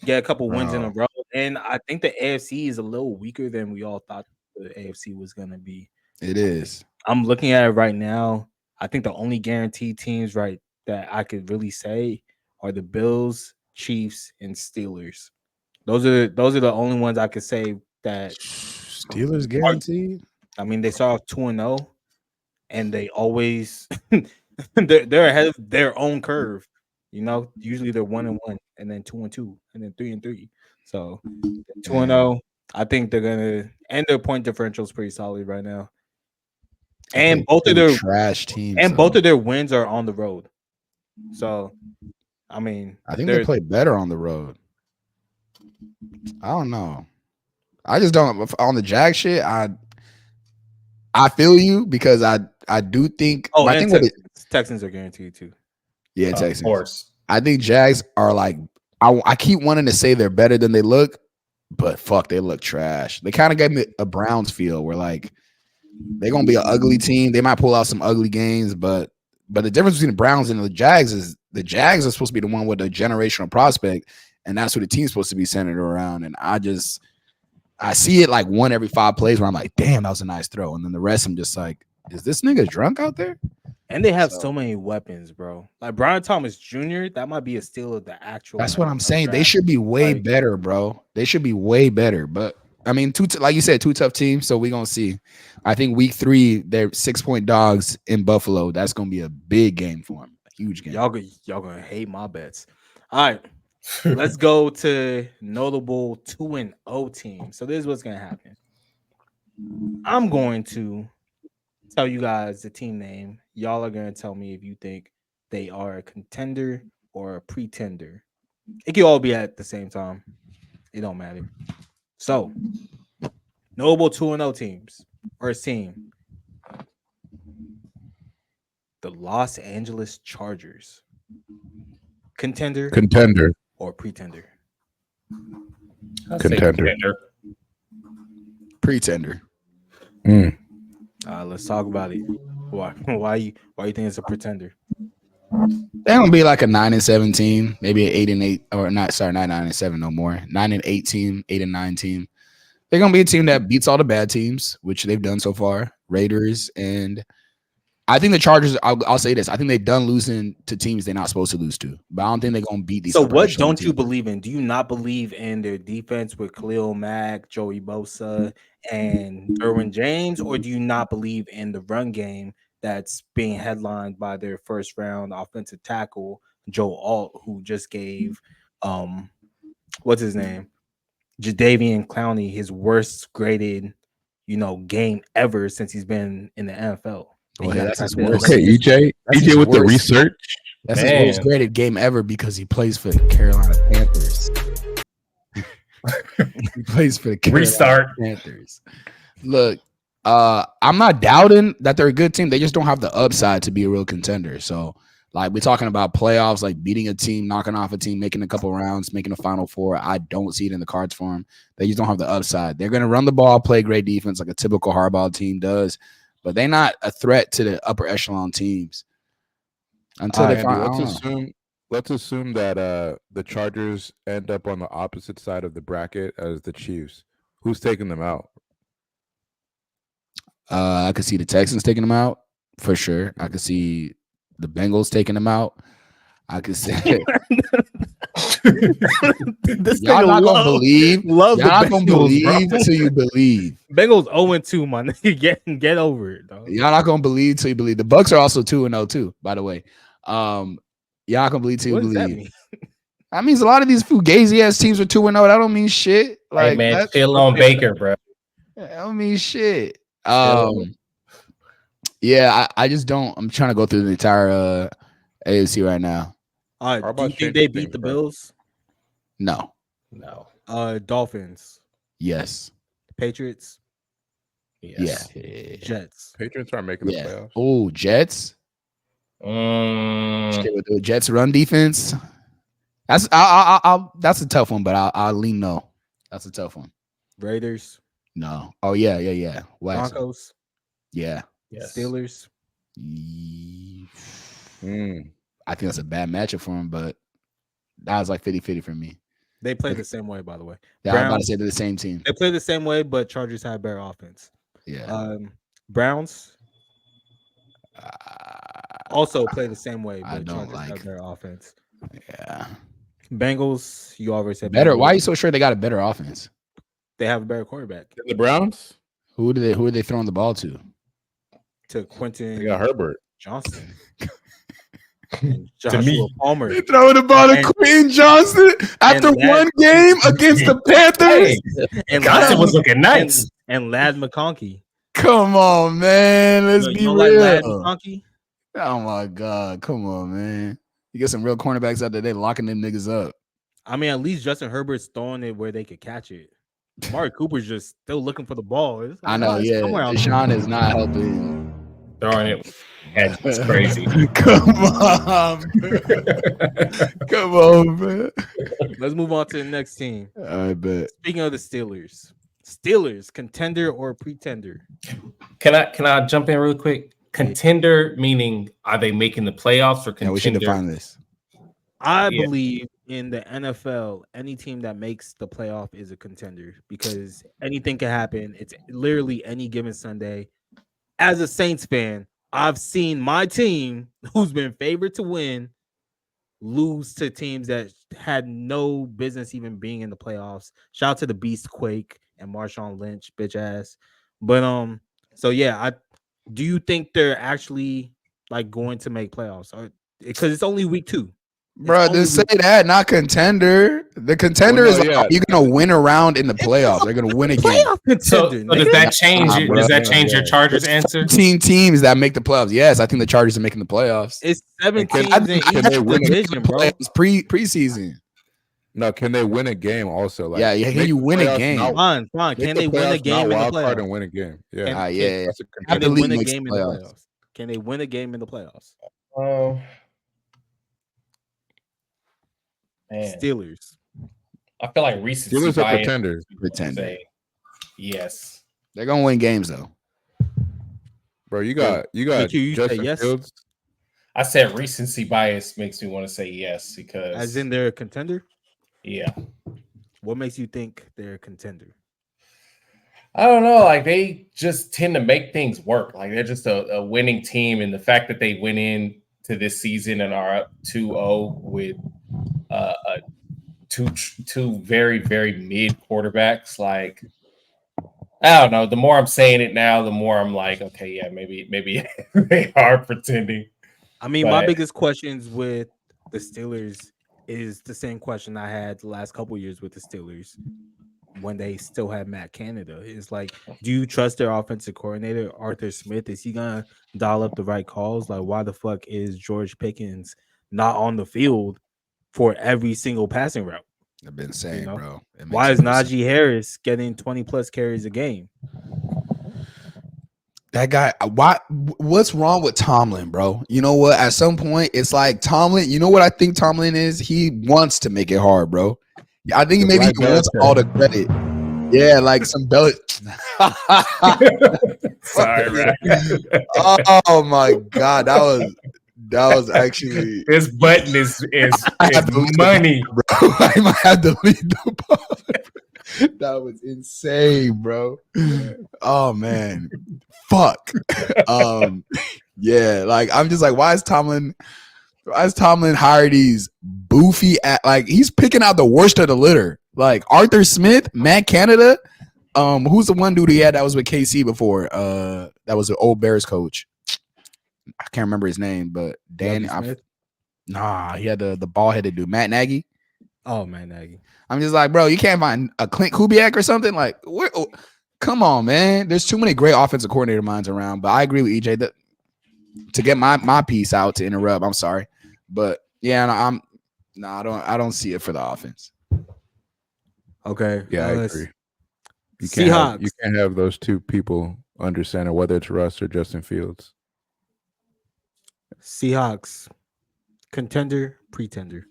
get a couple wins in a row. And I think the AFC is a little weaker than we all thought the AFC was gonna be. It is. I'm looking at it right now. I think the only guaranteed teams that I could really say are the Bills, Chiefs, and Steelers. Those are the only ones I could say that Steelers guaranteed. I mean, they start off 2-0, and they always they're ahead of their own curve. Usually they're 1-1, and then 2-2, and then 3-3. So 2-0. I think they're gonna, and their point differential is pretty solid right now. And both of their trash teams, and both of their wins are on the road. So, I mean, I think they play better on the road. I don't know. I just don't on the Jag shit. I feel you because I do think. Oh, I and think Texans are guaranteed too. Yeah, Texans. Of course. I think Jags are like. I keep wanting to say they're better than they look, but fuck, they look trash. They kind of gave me a Browns feel where like they're gonna be an ugly team. They might pull out some ugly games, but the difference between the Browns and the Jags is the Jags are supposed to be the one with a generational prospect, and that's what the team's supposed to be centered around. And I see it like one every 5 plays where I'm like, damn, that was a nice throw. And then the rest, I'm just like, is this nigga drunk out there? And they have so many weapons, bro. Like Brian Thomas Jr., that might be a steal of the actual. That's what I'm saying. Draft. They should be way better, bro. They should be way better. But I mean, like you said, 2 tough teams. So we're gonna see. I think week 3, they're 6-point dogs in Buffalo. That's gonna be a big game for them. A huge game. Y'all gonna hate my bets. All right. Let's go to notable 2-0 teams. So this is what's gonna happen. I'm going to tell you guys the team name. Y'all are gonna tell me if you think they are a contender or a pretender. It can all be at the same time. It don't matter. So, notable 2-0 teams. First team, the Los Angeles Chargers. Contender or pretender? Contender. Pretender. Let's talk about it. Why you think it's a pretender? They're gonna be like a 9-17, maybe an 8-8, or not 9-7 no more. 9-8 team, 8-9 team. They're gonna be a team that beats all the bad teams, which they've done so far. Raiders, and I think the Chargers. I'll say this: I think they've done losing to teams they're not supposed to lose to, but I don't think they're gonna beat these. So what don't you believe in? Do you not believe in their defense with Khalil Mack, Joey Bosa, and Derwin James, or do you not believe in the run game that's being headlined by their first round offensive tackle Joe Alt, who just gave what's his name, Jadeveon Clowney, his worst graded game ever since he's been in the NFL. That's his worst. Okay, EJ with the research. That's his worst graded game ever because he plays for the Carolina Panthers. He plays for the Carolina Panthers. Look, I'm not doubting that they're a good team. They just don't have the upside to be a real contender. So, like, we're talking about playoffs, like beating a team, knocking off a team, making a couple rounds, making a Final Four. I don't see it in the cards for them. They just don't have the upside. They're going to run the ball, play great defense like a typical Harbaugh team does, but they're not a threat to the upper echelon teams until they find. Let's assume that the Chargers end up on the opposite side of the bracket as the Chiefs. Who's taking them out? I could see the Texans taking them out for sure. I could see the Bengals taking them out. I could say y'all not gonna believe. Y'all not gonna believe until you believe. Bengals 0-2, my nigga. Get over it, dog. Y'all not gonna believe till you believe. The Bucks are also 2-0 too, by the way. Y'all can believe till you believe. That mean? That means a lot of these fugazi ass teams are 2-0. That don't mean shit. Like, hey man, chill on Baker, bro. That don't mean shit. Yeah, I just don't. I'm trying to go through the entire AFC right now. Do you think they beat the Bills? No. Dolphins. Yes. Patriots. Yes. Yeah. Jets. Patriots aren't making the playoffs. Oh, Jets. With the Jets run defense. That's that's a tough one, but I'll lean no. That's a tough one. Raiders. No. Oh yeah. Broncos. Yeah. Yes. Steelers. I think that's a bad matchup for him, but that was like 50-50 for me. They play the same way, by the way. Yeah, I'm about to say they're the same team. They play the same way, but Chargers have better offense. Yeah. Browns also play the same way, I but don't Chargers have like. better offense. Yeah. Bengals, you already said Better. Bengals. Why are you so sure they got a better offense? They have a better quarterback. The Browns? Who are they throwing the ball to? To Quentin They got Herbert. Johnson. To me. Palmer. They throwing the ball to Quentin Johnson after one game against the Panthers. And Johnson was looking nice. And Lad McConkey. Come on, man. Let's be real. Like Lad McConkey? Oh my God. Come on, man. You get some real cornerbacks out there, they locking them niggas up. I mean, at least Justin Herbert's throwing it where they could catch it. Amari Cooper's just still looking for the ball. Like, I know, yeah. Deshaun is not helping. Throwing it. It's crazy. Come on. Come on, man. Let's move on to the next team. I bet. Speaking of the Steelers, contender or pretender? Can I jump in real quick? Contender meaning are they making the playoffs or contender? Yeah, we should define this. I believe in the NFL, any team that makes the playoff is a contender because anything can happen. It's literally any given Sunday. As a Saints fan, I've seen my team, who's been favored to win, lose to teams that had no business even being in the playoffs. Shout out to the Beast Quake and Marshawn Lynch, bitch ass. But so yeah, do you think they're actually like going to make playoffs? Because it's only week 2. Bro, just say that, not contender. The contender is like, you're gonna win a round in the playoffs. They're gonna win a game. So does that change? Does that change your Chargers answer? 15 teams that make the playoffs. Yes, I think the Chargers are making the playoffs. It's 7 teams in each division, bro. Preseason. No, can they win a game also? Like, yeah, can you win a game? Fine. Can they win a game in the playoffs? And win a game? Yeah, Can they win a game in the playoffs? Can they win a game in the playoffs? Man. Steelers. I feel like recency Steelers are bias. Pretender. Yes. They're gonna win games though. Bro, you got Justin yes? Fields. I said recency bias makes me want to say yes because As in they're a contender? Yeah. What makes you think they're a contender? I don't know. Like they just tend to make things work. Like they're just a winning team, and the fact that they went in to this season and are up 2-0 with two very, very mid quarterbacks. Like, I don't know. The more I'm saying it now, the more I'm like, okay, yeah, maybe they are pretending. I mean, my biggest questions with the Steelers is the same question I had the last couple years with the Steelers when they still had Matt Canada. It's like, do you trust their offensive coordinator, Arthur Smith? Is he gonna dial up the right calls? Like, why the fuck is George Pickens not on the field for every single passing route? I've been saying, bro. Why is Najee Harris getting 20 plus carries a game? That guy, what's wrong with Tomlin, bro? You know what? At some point, it's like Tomlin. You know what I think Tomlin is? He wants to make it hard, bro. I think maybe he wants all the credit. Yeah, like some belly. Sorry, man. Oh my God, that was actually. This button is money, bro. I might have to leave the ball. That was insane, bro. Oh man, fuck. Yeah, like I'm just like, why is Tomlin hire these boofy like he's picking out the worst of the litter? Like Arthur Smith, Matt Canada. Who's the one dude he had that was with KC before? That was an old Bears coach. I can't remember his name, but Dan. He had the ball-headed dude, Matt Nagy. Oh, Matt Nagy. I'm just like, bro, you can't find a Clint Kubiak or something. Like, come on, man. There's too many great offensive coordinator minds around. But I agree with EJ that to get my piece out to interrupt. I'm sorry, but yeah, I don't see it for the offense. Okay, yeah, I agree. You Seahawks. You can't have those two people understanding whether it's Russ or Justin Fields. Seahawks, contender, pretender.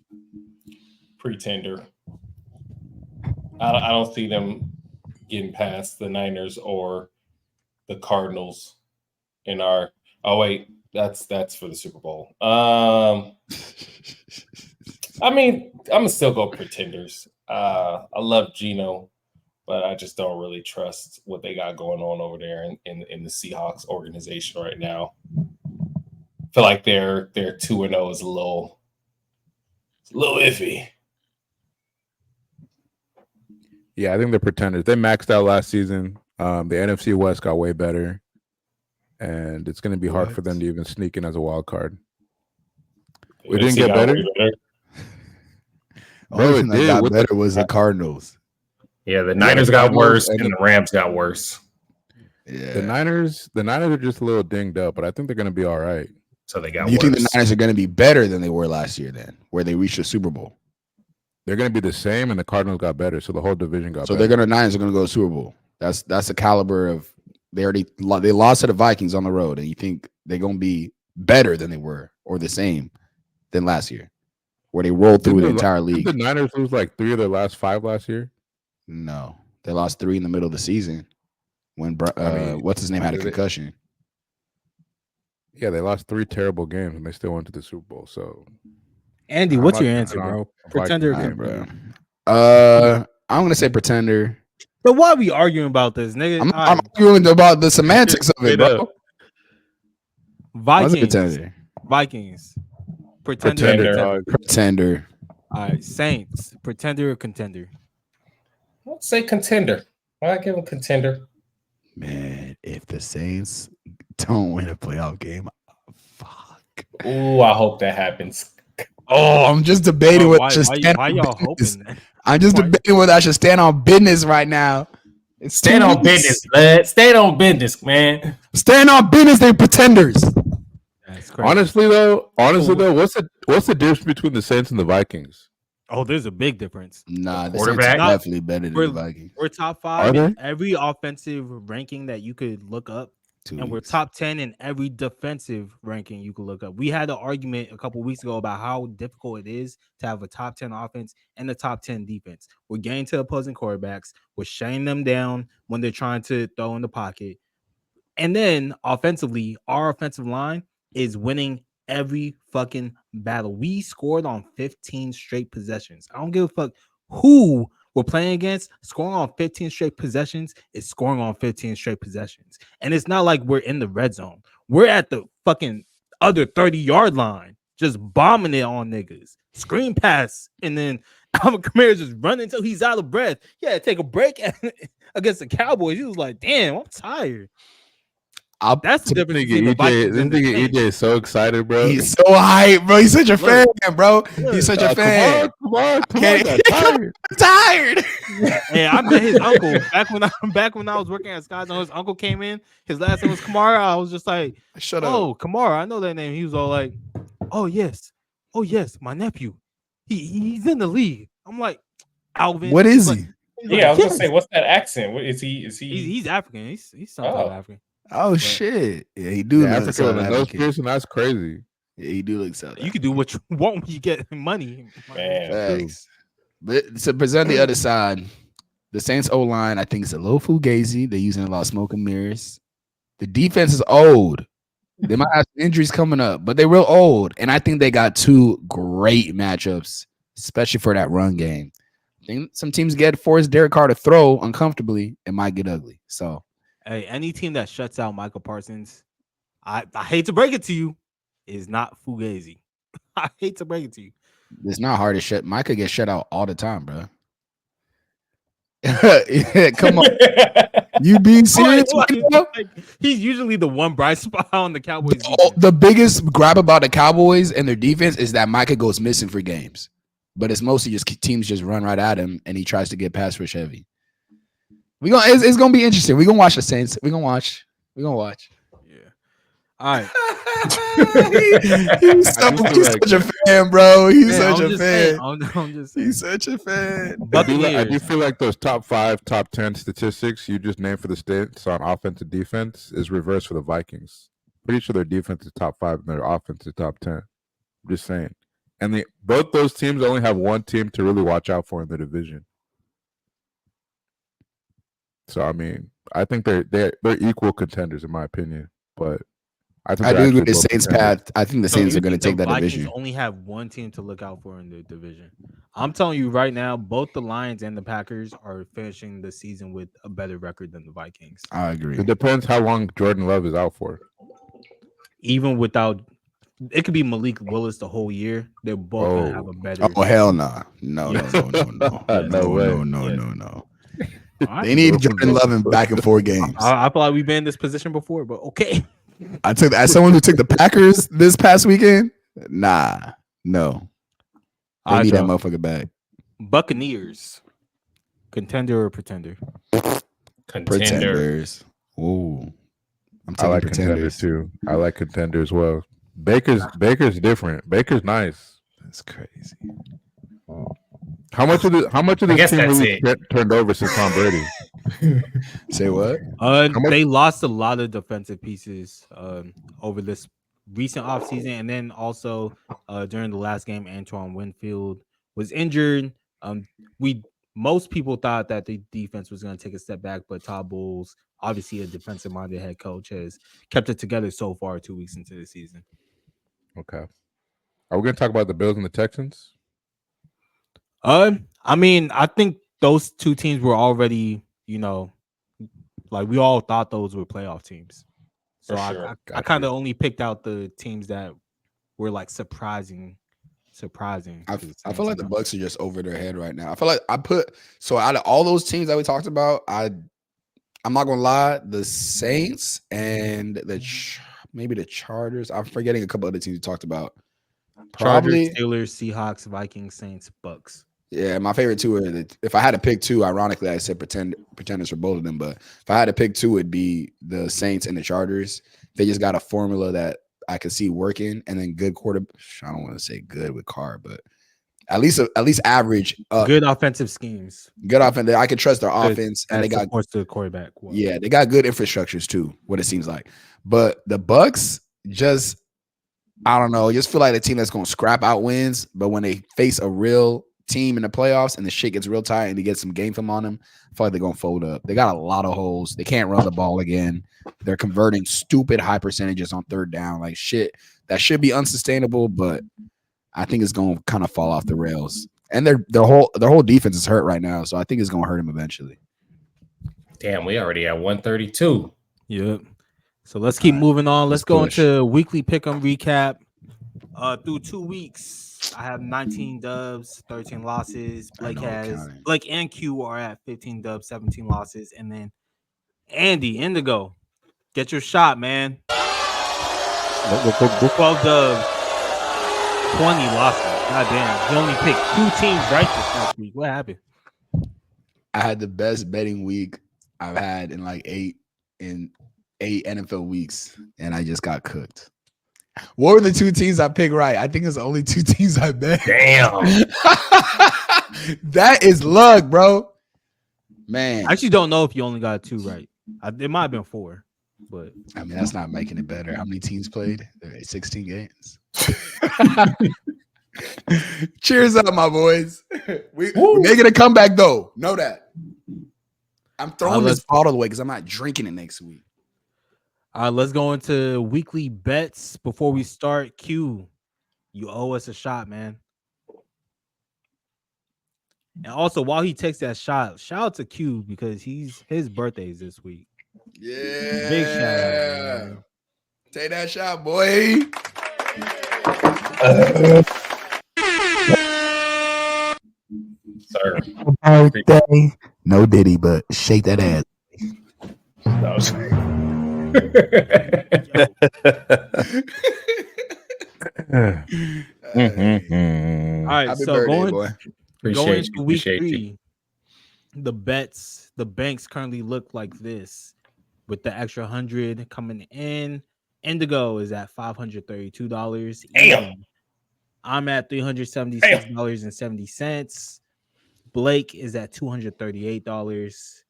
Pretender. I don't see them getting past the Niners or the Cardinals in our. Oh wait, That's for the Super Bowl. I mean, I'm gonna still go Pretenders. I love Geno, but I just don't really trust what they got going on over there in the Seahawks organization right now. I feel like their 2-0 is a little iffy. Yeah, I think they're Pretenders. They maxed out last season. The NFC West got way better, and it's going to be hard for them to even sneak in as a wild card. We didn't get better. Only thing that got better was the Cardinals. Yeah, the Niners got worse, and the Rams got worse. Yeah, the Niners are just a little dinged up, but I think they're going to be all right. So they got. You think the Niners are going to be better than they were last year? Then, where they reached the Super Bowl, they're going to be the same, and the Cardinals got better, so the whole division got. So better. Niners are going to go to Super Bowl. That's the caliber of they lost to the Vikings on the road, and you think they're going to be better than they were or the same than last year, where they rolled through the entire league. Did the Niners lose like 3 of their last 5 last year? No, they lost 3 in the middle of the season when what's his name had a concussion. Yeah, they lost 3 terrible games and they still went to the Super Bowl. So, Andy, what's your answer, bro? Pretender, bro. I'm gonna say Pretender. But why are we arguing about this, nigga? I'm arguing about the semantics of it, bro. Vikings. Pretender. All right, Saints. Pretender or contender? Let's say contender. I give them contender. Man, if the Saints don't win a playoff game, fuck. Ooh, I hope that happens. Oh, I'm just debating whether I should stand on business. I'm just debating whether I should stand on business right now. Stand on business, lad. Stand on business, man. Stand on business, they Pretenders. Honestly though, what's the difference between the Saints and the Vikings? Oh, there's a big difference. Nah, the Saints are definitely better than the Vikings. We're top 5 in every offensive ranking that you could look up. And we're top 10 in every defensive ranking you could look up. We had an argument a couple weeks ago about how difficult it is to have a top 10 offense and a top 10 defense. We're getting to opposing quarterbacks. We're shutting them down when they're trying to throw in the pocket. And then offensively, our offensive line is winning every fucking battle. We scored on 15 straight possessions. I don't give a fuck who we're playing against. Scoring on 15 straight possessions is scoring on 15 straight possessions. And it's not like we're in the red zone. We're at the fucking other 30-yard line, just bombing it on niggas. Screen pass, and then Alvin Kamara just running until he's out of breath. Yeah, take a break against the Cowboys. He was like, damn, I'm tired. That's the difference between the Vikings and the Saints. EJ is so excited, bro. He's so hyped, bro. He's such a fan, bro. He's such a fan. Come on. I'm tired. Hey, I met his uncle back when I was working at Sky Zone. His uncle came in. His last name was Kamara. I was just like, shut up. Oh, Kamara, I know that name. He was all like, oh yes, my nephew. He's in the league. I'm like, Alvin. What is he? Yeah, I was gonna say, what's that accent? What is he? He's African. He's something African. Oh shit! Yeah, he do. Yeah, Africa with a nose piercing. That's crazy. Yeah, he do look so. You can do what you want when you get money. Man, but to present the other side, the Saints O line, I think it's a little fugazi. They're using a lot of smoke and mirrors. The defense is old. They might have injuries coming up, but they're real old. And I think they got 2 great matchups, especially for that run game. I think some teams force Derek Carr to throw uncomfortably. It might get ugly. So. Hey, any team that shuts out Michael Parsons, I hate to break it to you, is not fugazi. I hate to break it to you. It's not hard to shut. Micah gets shut out all the time, bro. Come on. You being serious? He's usually the one bright spot on the Cowboys. The biggest grab about the Cowboys and their defense is that Micah goes missing for games. But it's mostly just teams just run right at him and he tries to get pass rush heavy. It's gonna be interesting. We're gonna watch the Saints. We're gonna watch. Yeah. All right. He's such a fan, bro. He's such a fan. I'm just saying. He's such a fan. I do feel like those top 5, top 10 statistics you just named for the Saints on offense and defense is reversed for the Vikings. Pretty sure their defense is top 5 and their offense is top 10. I'm just saying. And both those teams only have one team to really watch out for in the division. So I mean, I think they're equal contenders in my opinion, but I think I they're do agree actually with the both Saints' contenders. path. I think the So Saints you are going to think take the that Vikings division. only have one team to look out for in the division? I'm telling you right now, both the Lions and the Packers are finishing the season with a better record than the Vikings. I agree. It depends how long Jordan Love is out for. Even without, it could be Malik Willis the whole year. They're both gonna have a better. Oh hell no. No. Yes. No way. No. All right. They need Jordan Love in back and forth games. I feel like we've been in this position before, but okay. I took as someone who took the Packers this past weekend. Nah, no. They need that motherfucker back. Buccaneers, contender or pretender? Pretenders. Ooh, I'm I taking like contenders too. I like contender as well. Baker's different. Baker's nice. That's crazy. How much of this guess team that's really turned over since Tom Brady? Say what? They lost a lot of defensive pieces over this recent offseason, and then also during the last game, Antoine Winfield was injured. Most people thought that the defense was going to take a step back, but Todd Bowles, obviously a defensive-minded head coach, has kept it together so far 2 weeks into the season. Okay. Are we going to talk about the Bills and the Texans? I mean, I think those two teams were already, like we all thought those were playoff teams. So sure. I kind of only picked out the teams that were like surprising. I feel like the Bucs are just over their head right now. I feel like out of all those teams that we talked about, I'm not gonna lie, the Saints and maybe the Chargers. I'm forgetting a couple other teams we talked about. Probably Chargers, Steelers, Seahawks, Vikings, Saints, Bucs. Yeah, my favorite two are if I had to pick two, ironically, I said pretenders for both of them. But if I had to pick two, it'd be the Saints and the Chargers. They just got a formula that I could see working, and then good quarterback. I don't want to say good with Carr, but at least average. Good offensive schemes. Good offense. I can trust their offense, and they got the quarterback. Yeah, they got good infrastructures too. What it seems like, but the Bucs just, I don't know. Just feel like the team that's going to scrap out wins, but when they face a real team in the playoffs and the shit gets real tight and they get some game film on them, I feel like they're gonna fold up. They got a lot of holes. They can't run the ball again. They're converting stupid high percentages on third down. Like shit that should be unsustainable, but I think it's gonna kind of fall off the rails. And their whole defense is hurt right now, so I think it's gonna hurt them eventually. Damn, we already at 132. Yep. So let's keep moving on. Let's go into weekly pick'em recap. Through 2 weeks, I have 19 dubs, 13 losses. Blake and Q are at 15 dubs, 17 losses, and then Andy Indigo, get your shot, man. 12 dubs, 20 losses. Goddamn, he only picked 2 teams right this past week. What happened? I had the best betting week I've had in like 8 NFL weeks, and I just got cooked. What were the 2 teams I picked right? I think it's the only 2 teams I bet. Damn. That is luck, bro. Man. I actually don't know if you only got 2 right. It might have been 4, but I mean, that's not making it better. How many teams played? There are 16 games. Cheers up, my boys. We're making a comeback, though. Know that. I'm throwing this bottle away because I'm not drinking it next week. All right, let's go into weekly bets. Before we start, Q, you owe us a shot, man. And also, while he takes that shot, shout out to Q because his birthday is this week. Yeah. Big shout out, man. Take that shot, boy. Sir. Birthday. No Diddy, but shake that ass. That was All right, Happy so birthday, boy. going into week 3, the banks currently look like this, with the extra 100 coming in. Indigo is at $532. Damn. I'm at $376.70. Blake is at $238.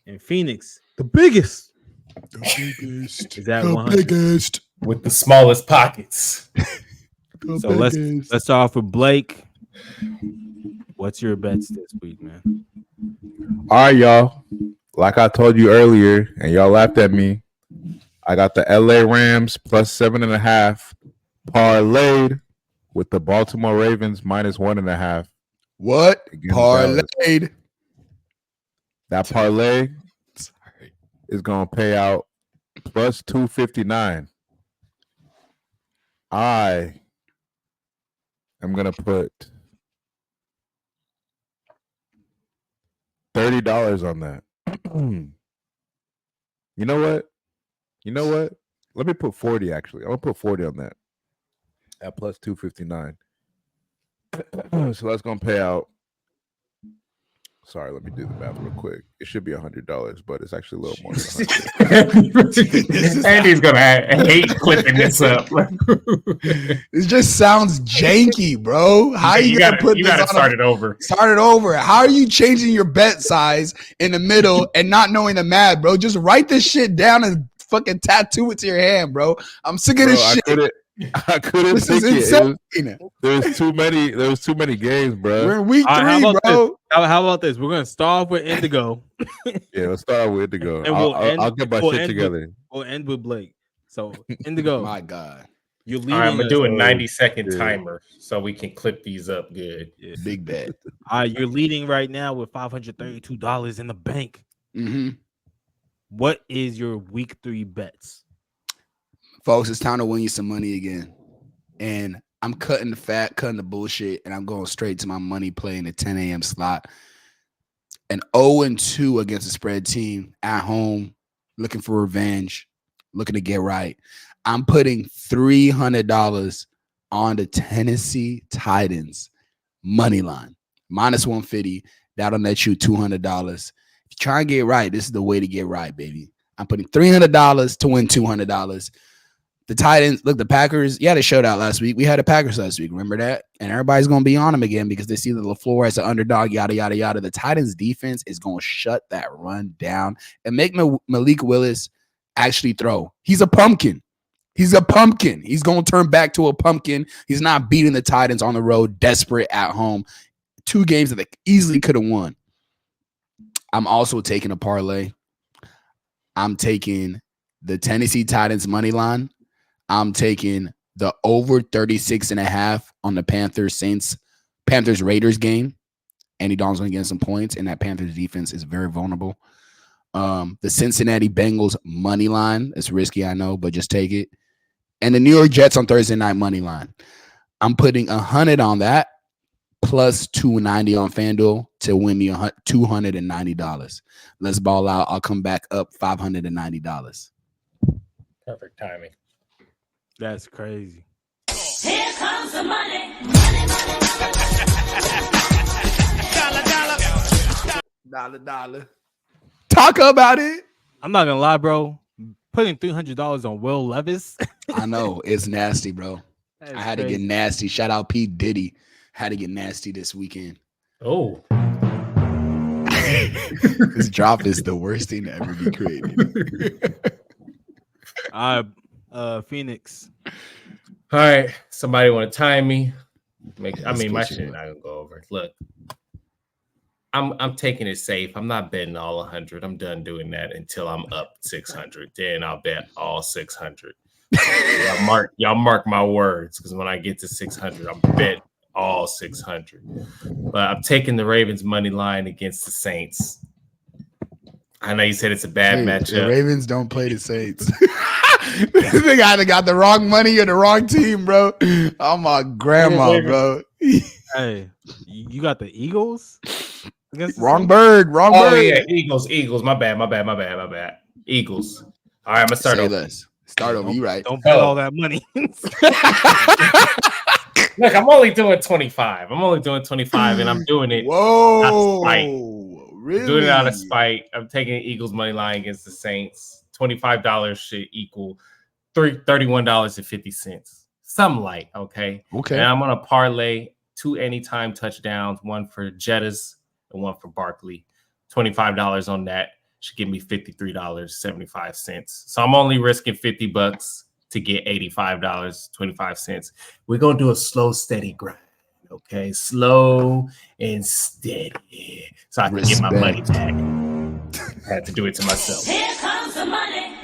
And Phoenix, the biggest, is at 100. With the smallest pockets. So let's start off with Blake. What's your bets this week, man? All right, y'all. Like I told you earlier, and y'all laughed at me. I got the LA Rams plus 7.5 parlayed with the Baltimore Ravens minus 1.5. What? against Dallas. Parlayed. That parlay is gonna pay out plus 259. I am gonna put $30 on that. You know what? Let me put 40 actually. I'm gonna put 40 on that at plus 259. So that's gonna pay out. Sorry, let me do the math real quick. It should be $100, but it's actually a little more than $100. Andy's gonna hate clipping this up. It just sounds janky, bro. How you gonna put you this gotta on start it over? Start it over. How are you changing your bet size in the middle and not knowing the math, bro? Just write this shit down and fucking tattoo it to your hand, bro. I'm sick of this shit. I couldn't This pick is it. insane. There was too many games, bro. We're in week All right, 3, bro. How about this? We're gonna start off with Indigo. Yeah, let's start with Indigo. And I'll get my shit together. We'll end with Blake. So Indigo, My God. you're leading. All right, I'm gonna us. do a 90-second Yeah. timer so we can clip these up good. Yeah. Big bet. All right, you're leading right now with $532 in the bank. Mm-hmm. What is your week 3 bets? Folks, it's time to win you some money again. And I'm cutting the fat, cutting the bullshit, and I'm going straight to my money play in the 10 a.m. slot. An 0-2 against a spread team at home, looking for revenge, looking to get right. I'm putting $300 on the Tennessee Titans money line, minus 150. That'll net you $200. If you try and get right, this is the way to get right, baby. I'm putting $300 to win $200. The Titans, look, the Packers, yeah, they showed out last week. We had the Packers last week. Remember that? And everybody's going to be on them again because they see the LaFleur as an underdog, yada, yada, yada. The Titans defense is going to shut that run down and make Malik Willis actually throw. He's a pumpkin. He's a pumpkin. He's going to turn back to a pumpkin. He's not beating the Titans on the road, desperate at home. 2 games that they easily could have won. I'm also taking a parlay. I'm taking the Tennessee Titans money line. I'm taking the over 36.5 on the Panthers Raiders game. Andy Dalton's going to get some points, and that Panthers defense is very vulnerable. The Cincinnati Bengals money line is risky, I know, but just take it. And the New York Jets on Thursday night money line. I'm putting 100 on that plus 290 on FanDuel to win me $290. Let's ball out. I'll come back up $590. Perfect timing. That's crazy. Here comes the money. Dollar. Talk about it. I'm not gonna lie, bro. Putting $300 on Will Levis. I know. It's nasty, bro. I had to get nasty. Shout out P. Diddy. Had to get nasty this weekend. Oh. This drop is the worst thing to ever be created. Phoenix. All right. Somebody want to time me? My shit not gonna go over. Look, I'm taking it safe. I'm not betting all 100. I'm done doing that until I'm up 600. Then I'll bet all 600. Y'all mark my words, because when I get to 600, I'll bet all 600. But I'm taking the Ravens money line against the Saints. I know you said it's a bad matchup. The Ravens don't play the Saints. They either got the wrong money or the wrong team, bro. Oh my grandma, bro. Hey, you got the Eagles? Wrong bird. Oh yeah, Eagles. My bad. Eagles. All right, I'm gonna start over. Start over. You right. Don't bet all that money. Look, I'm only doing 25. And I'm doing it. Whoa. Out of spite. Really? I'm doing it out of spite. I'm taking the Eagles money line against the Saints. $25 should equal $31.50. Something light, okay? Okay. And I'm gonna parlay 2 anytime touchdowns, one for Jettas and one for Barkley. $25 on that should give me $53.75. So I'm only risking $50 to get $85.25. We're gonna do a slow, steady grind. Okay, slow and steady, so I can get my money back. I had to do it to myself. Here comes the money.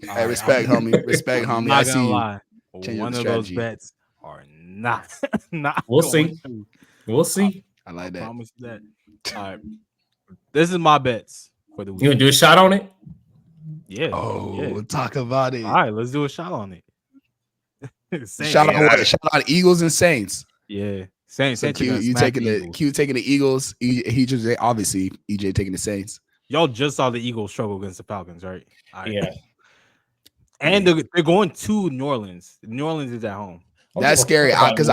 Hey, respect, homie. Respect, I'm homie. not I see gonna you. lie. Change up One the of those strategy. bets are not We'll going see. through. We'll see. I like that. Promise you that. All right. This is my bets for the week. You gonna do a shot on it? Yeah. Oh, yeah. talk about it. All right, let's do a shot on it. Shout out what? Shout out Eagles and Saints. Yeah. Saints. So Saints are Q, gonna you smack taking the the Eagles. Q taking the Eagles. He just obviously EJ taking the Saints. Y'all just saw the Eagles struggle against the Falcons, right? All right. Yeah. And they're going to New Orleans. New Orleans is at home. That's scary because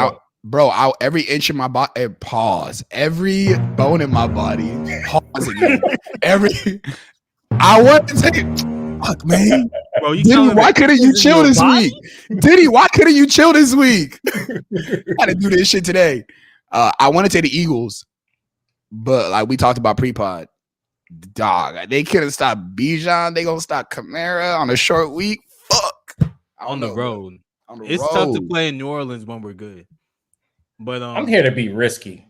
every inch of my body pause. Every bone in my body pause again. I want to take it. Fuck, man. Bro, Diddy, why couldn't you chill this week? Diddy, why couldn't you chill this week? I had to do this shit today. I want to take the Eagles, but like we talked about pre-pod, dog, they couldn't stop Bijan. They gonna stop Kamara on a short week. Fuck. On the road. It's tough to play in New Orleans when we're good. But I'm here to be risky.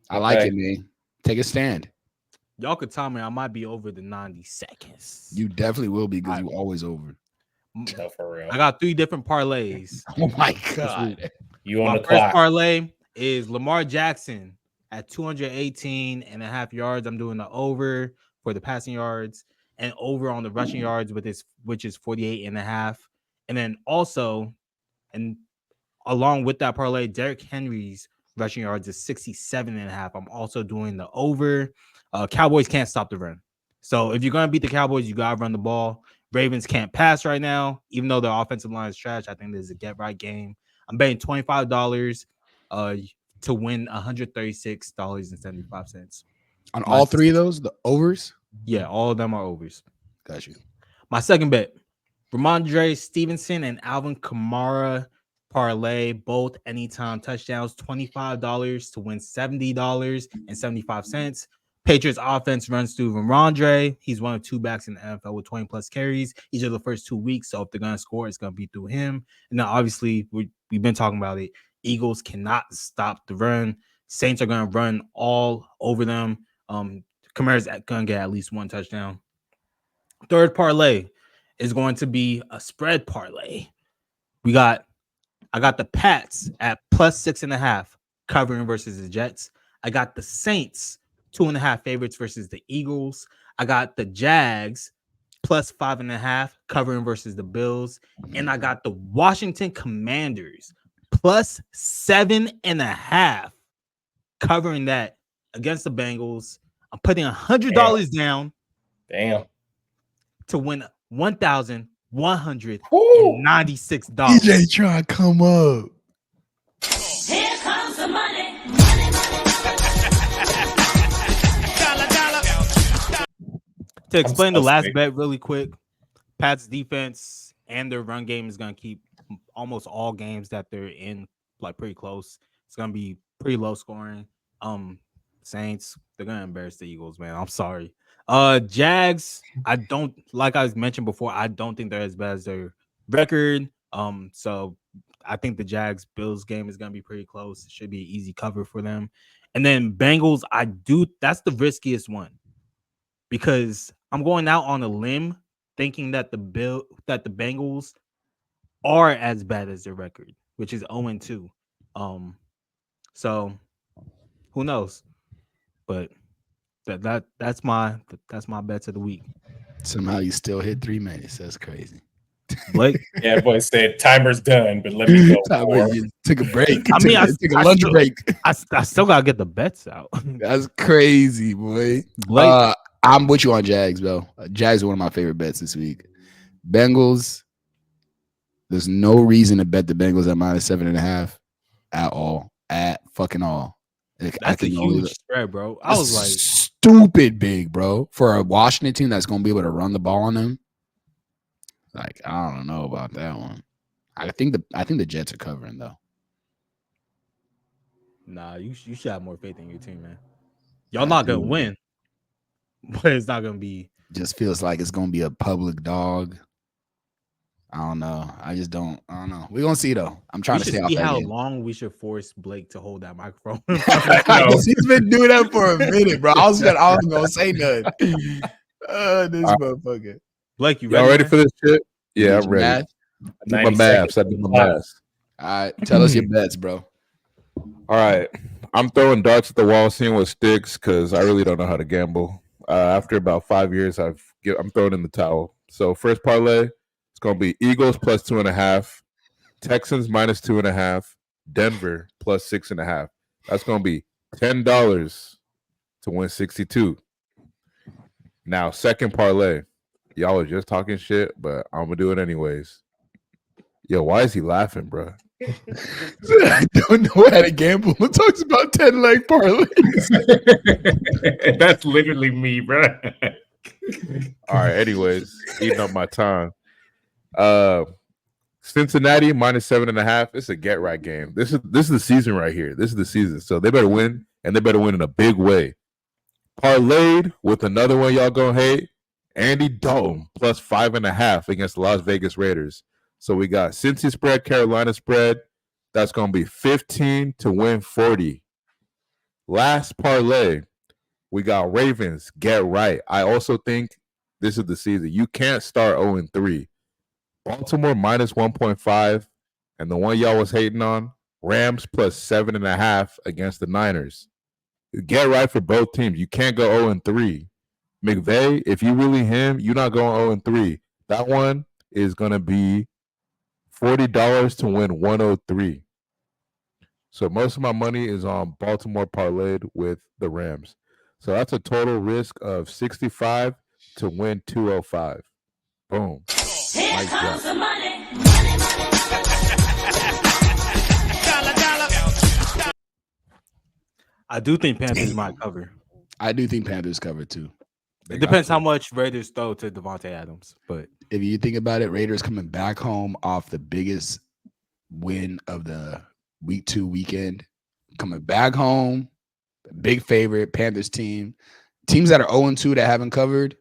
I like it, man. Take a stand. Y'all could tell me I might be over the 90 seconds. You definitely will be because you always over. No, for real. I got 3 different parlays. Oh my god. You on My the first clock. parlay is Lamar Jackson at 218 and a half yards. I'm doing the over for the passing yards and over on the rushing yards which is 48 and a half. And then also, and along with that parlay, Derrick Henry's rushing yards is 67 and a half. I'm also doing the over. Cowboys can't stop the run. So if you're going to beat the Cowboys, you got to run the ball. Ravens can't pass right now, even though their offensive line is trash. I think this is a get right game. I'm betting $25 to win $136.75. On all 3 of those, the overs? Yeah, all of them are overs. Got you. My second bet, Ramondre Stevenson and Alvin Kamara parlay, both anytime touchdowns, $25 to win $70.75. Patriots offense runs through Ramondre. He's one of 2 backs in the NFL with 20 plus carries each of the first 2 weeks. So if they're going to score, it's going to be through him. And now, obviously, we've been talking about it. Eagles cannot stop the run. Saints are going to run all over them. Kamara's going to get at least 1 touchdown. Third parlay is going to be a spread parlay. I got the Pats at +6.5 covering versus the Jets. I got the Saints 2.5 favorites versus the Eagles. I got the Jags +5.5 covering versus the Bills. And I got the Washington Commanders +7.5 covering that against the Bengals. I'm putting $100 down. Damn. To win $1,196. EJ trying to come up. Here comes the money. To explain the last bet really quick, Pat's defense and their run game is going to keep almost all games that they're in like pretty close. It's going to be pretty low scoring. Saints, they're going to embarrass the Eagles, man. I'm sorry. Jags, I mentioned before, I don't think they're as bad as their record. So I think the Jags Bills game is going to be pretty close. It should be an easy cover for them. And then Bengals, that's the riskiest one because I'm going out on a limb thinking that the Bengals are as bad as their record, which is 0-2. So who knows? But that's my bets of the week. Somehow you still hit 3 minutes. That's crazy. Blake, Yeah, boy said timer's done, but let me go. Took a break. I took a lunch break. I still gotta get the bets out. That's crazy, boy. Blake, I'm with you on Jags, bro. Jags are one of my favorite bets this week. Bengals. There's no reason to bet the Bengals at -7.5 at all. At fucking all. That's a huge spread, bro. I was like, stupid big, bro, for a Washington team that's gonna be able to run the ball on them. Like, I don't know about that one. I think the Jets are covering though. nah, you should have more faith in your team, man. Y'all not gonna win, but it's not gonna be. Just feels like it's gonna be a public dog. I don't know. I don't know. We're gonna see though. I'm trying to stay off that how game. long we should force Blake to hold that microphone. Because he's been doing that for a minute, bro. I was gonna say nothing. This motherfucker. Blake, you Y'all ready for this shit? Yeah, did I'm your ready. math? Do my 90 math. seconds I do on the my clock. math. All right, tell us your bets, bro. All right. I'm throwing darts at the wall, seeing what sticks, because I really don't know how to gamble. After about 5 years, I'm throwing in the towel. So first parlay, it's gonna be Eagles plus 2.5, Texans minus 2.5, Denver plus 6.5. That's gonna be $10 to win 62. Now, second parlay. Y'all are just talking shit, but I'm gonna do it anyways. Yo, why is he laughing, bro? I don't know how to gamble. Who talks about 10-leg parlays? That's literally me, bro. All right, anyways, eating up my time. Cincinnati minus 7.5. It's a get right game. This is the season right here. This is the season. So they better win, and they better win in a big way. Parlayed with another one y'all gonna hate. Andy Dalton plus 5.5 against the Las Vegas Raiders. So we got Cincy spread, Carolina spread. That's gonna be 15 to win 40. Last parlay, we got Ravens. Get right. I also think this is the season. You can't start 0-3. Baltimore minus 1.5, and the one y'all was hating on, Rams plus 7.5 against the Niners. Get right for both teams. You can't go 0-3. McVay, if you really him, you're not going 0-3. That one is gonna be $40 to win 103. So most of my money is on Baltimore parlayed with the Rams. So that's a total risk of 65 to win 205. Boom. Here Mic comes drop. the money. I do think Panthers might cover. I do think Panthers cover too. They It got depends to. how much Raiders throw to Devontae Adams, but If you think about it, Raiders coming back home off the biggest win of the week 2 weekend, coming back home, big favorite Panthers team. Teams that are 0-2 that haven't covered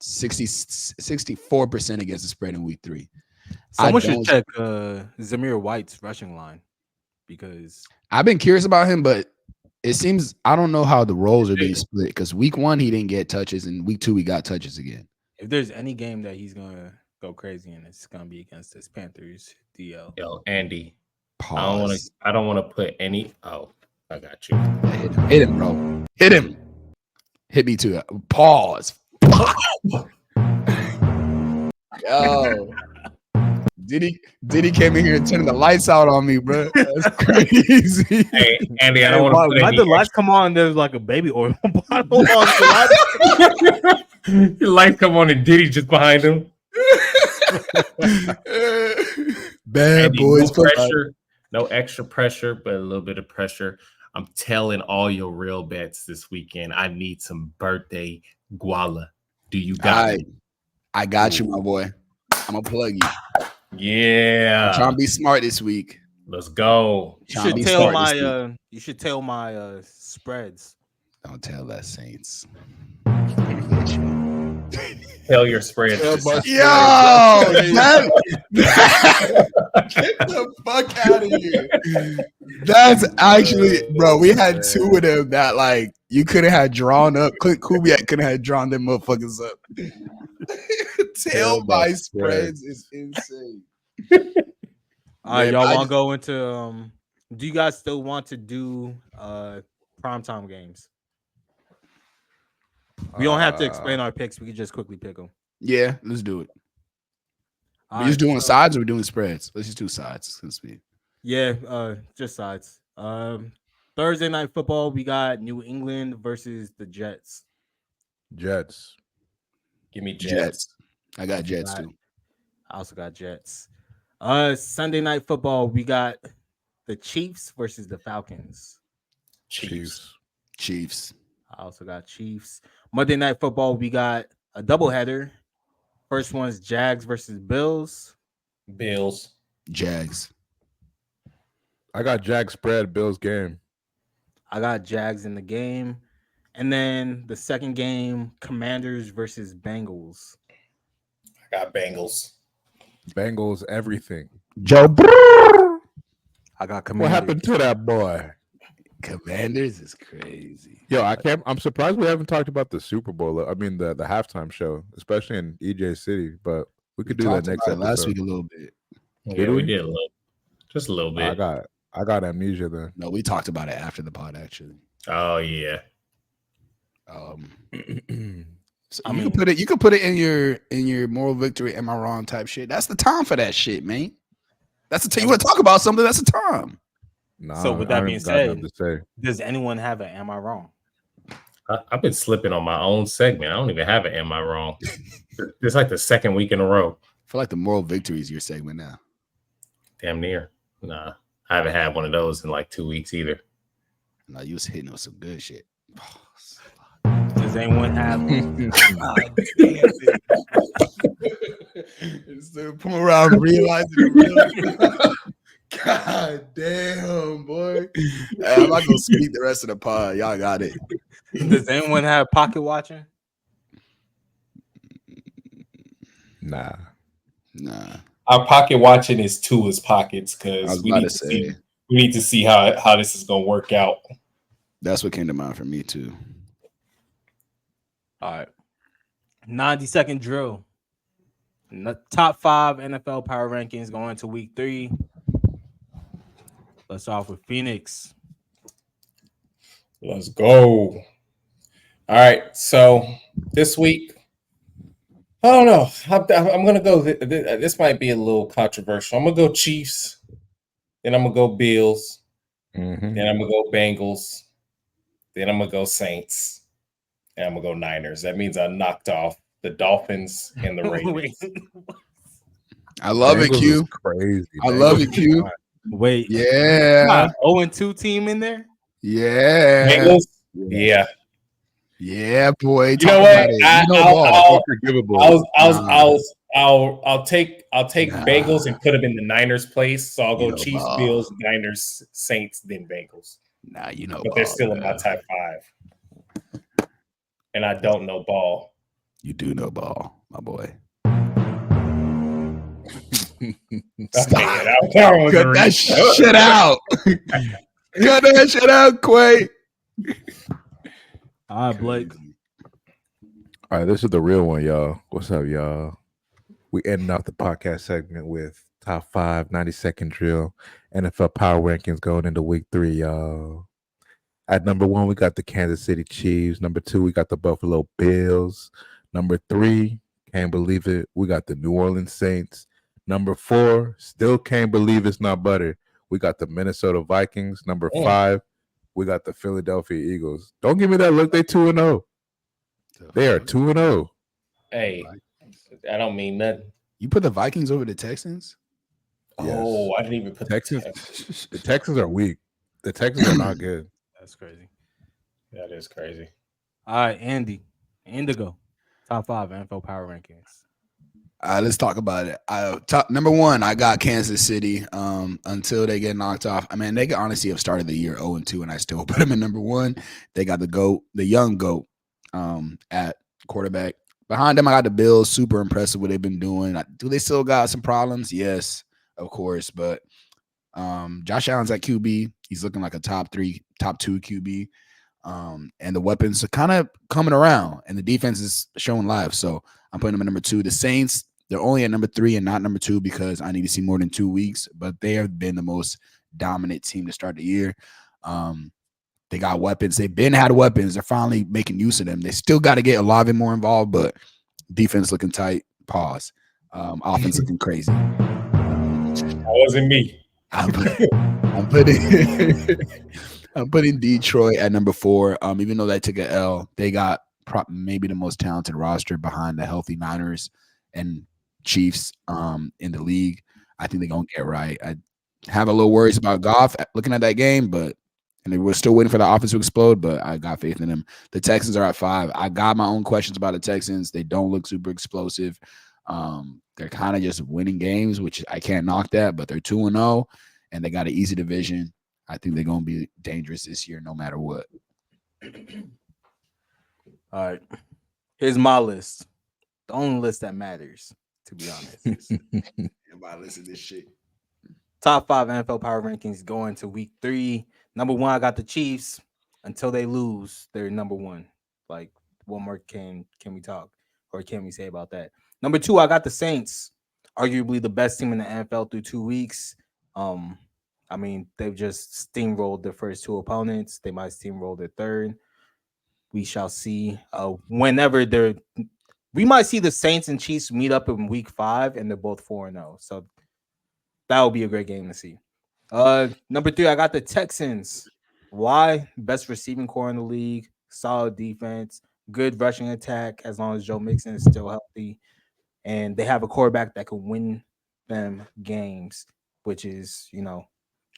64% against the spread in week 3. someone should check Zamir White's rushing line because I've been curious about him, but it seems I don't know how the roles are being split because week 1 he didn't get touches and week 2 he got touches again. if there's any game that he's gonna go crazy in, it's gonna be against this Panthers DL. Yo, Andy. Pause. I don't want to put any. Oh, I got you. Hit him, bro. Hit him. Hit me too. Pause. Yo. Diddy came in here and turned the lights out on me, bro. That's crazy. Hey, Andy, I Hey, don't want why to put the lights come on? There's like a baby oil bottle on the light. The lights come on and Diddy just behind him. Bad Andy, boys. no pressure, no extra pressure, but a little bit of pressure. I'm telling all your real bets this weekend. I need some birthday guala. Do you got it? I got you, my boy. I'm gonna plug you. Yeah. I'm trying to be smart this week. Let's go. You should tell my spreads. Don't tell that, Saints. Tell your spread. Yo, Spread. get the fuck out of here. That's actually, bro. We had 2 of them that like you could have had drawn up. Kubiak could have had drawn them motherfuckers up. Tell my spreads is insane. All right, Man, y'all I want to go into do you guys still want to do primetime games? We don't have to explain our picks. We can just quickly pick them. Yeah, let's do it. All We're just right, doing sides or we're doing spreads? Let's just do sides. Yeah, just sides. Thursday night football, we got New England versus the Jets. Jets. Give me Jets. I got Jets too. I also got Jets. Sunday night football, we got the Chiefs versus the Falcons. Chiefs. I also got Chiefs. Monday night football, we got a doubleheader. First one's Jags versus Bills. Bills. Jags. I got Jags spread, Bills game. I got Jags in the game. And then the second game, Commanders versus Bengals. I got Bengals. Bengals everything. Joe. I got Commanders. What happened to that boy? Commanders is crazy. Yo, I'm surprised we haven't talked about the Super Bowl. I mean the halftime show, especially in EJ City. But We could do that talked next about it episode. last week a little bit. Yeah, we did a little, just a little bit. I got amnesia then. No, we talked about it after the pod actually. Oh yeah. So you can put it in your moral victory. Am I wrong? Type shit. That's the time for that shit, man. That's the time you want to talk about something. That's the time. Nah, So with that being said, does anyone have an "Am I wrong"? I've been slipping on my own segment. I don't even have an "Am I wrong?" It's like the second week in a row. I feel like the moral victory is your segment now. Damn near. Nah, I haven't had one of those in like 2 weeks either. No, you was hitting on some good shit. Does anyone have? Instead of pulling around, realizing the real. God damn, boy. I'm not gonna speak the rest of the pod. Y'all got it. Does anyone have pocket watching? Nah. Our pocket watching is Tua's pockets I was because we about need to to say. see. We need to see how this is gonna work out. That's what came to mind for me too. All right. 90-second drill. Top 5 NFL power rankings going to week 3. Let's start off with Phoenix. Let's go. All right. So this week, I don't know. I'm gonna go. This might be a little controversial. I'm gonna go Chiefs. Then I'm gonna go Bills. Mm-hmm. Then I'm gonna go Bengals. Then I'm gonna go Saints. And I'm gonna go Niners. That means I knocked off the Dolphins and the Ravens. I love Bengals it, Q. Crazy. I love it, Q. Wait. Yeah. 0-2 team in there? Yeah. Bengals? Yeah. Yeah, boy. You know what? I'll take Bengals and put them in the Niners place. So I'll go Chiefs, Bills, Niners, Saints, then Bengals. Nah, you know, but they're still in my top 5. And I don't know ball. You do know ball, my boy. Stop. Cut that shit out. Cut that shit out, Quay. All right, Blake. All right, this is the real one, y'all. What's up, y'all? We ending off the podcast segment with top 5 90-second drill NFL power rankings going into week 3, y'all. At number 1, we got the Kansas City Chiefs. Number 2, we got the Buffalo Bills. Number 3, can't believe it, we got the New Orleans Saints. Number 4, still can't believe it's not butter, we got the Minnesota Vikings. Number 5, we got the Philadelphia Eagles. Don't give me that look. They 2-0. They are 2-0. Hey, I don't mean nothing. You put the Vikings over the Texans? Oh, yes. I didn't even put Texans. The Texans are weak. The Texans are not good. That's crazy. That is crazy. All right, Andy. Indigo. Top 5 NFL power rankings. Let's talk about it. Number 1, I got Kansas City. Until they get knocked off. I mean, they could honestly have started the year 0-2, and I still put them in number 1. They got the GOAT, the young GOAT, at quarterback. Behind them, I got the Bills. Super impressive what they've been doing. Do they still got some problems? Yes, of course. But Josh Allen's at QB. He's looking like a top 2 QB. And the weapons are kind of coming around, and the defense is showing life. So I'm putting them at number 2. The Saints, they're only at number 3 and not number 2 because I need to see more than 2 weeks. But they have been the most dominant team to start the year. They got weapons. They've had weapons. They're finally making use of them. They still got to get Olave more involved, but defense looking tight. Pause. Offense looking crazy. That wasn't me. I'm putting Detroit at number 4. Even though they took an L, they got maybe the most talented roster behind the healthy Niners and Chiefs in the league. I think they're gonna get right. I have a little worries about Goff looking at that game, and they were still waiting for the offense to explode, but I got faith in them. The Texans are at 5. I got my own questions about the Texans. They don't look super explosive. They're kind of just winning games, which I can't knock that, but they're 2-0, and they got an easy division. I think they're going to be dangerous this year no matter what. All right. Here's my list. The only list that matters, to be honest. Everybody listen to this shit. Top 5 NFL power rankings going to week 3. Number 1, I got the Chiefs. Until they lose, they're number 1. Like, what more can we talk or can we say about that? Number 2, I got the Saints, arguably the best team in the NFL through 2 weeks. I mean, they've just steamrolled their first 2 opponents. They might steamroll their third. We shall see. We might see the Saints and Chiefs meet up in week 5, and they're both 4-0. So that will be a great game to see. Number 3, I got the Texans. Why? Best receiving core in the league, solid defense, good rushing attack as long as Joe Mixon is still healthy. And they have a quarterback that can win them games, which is,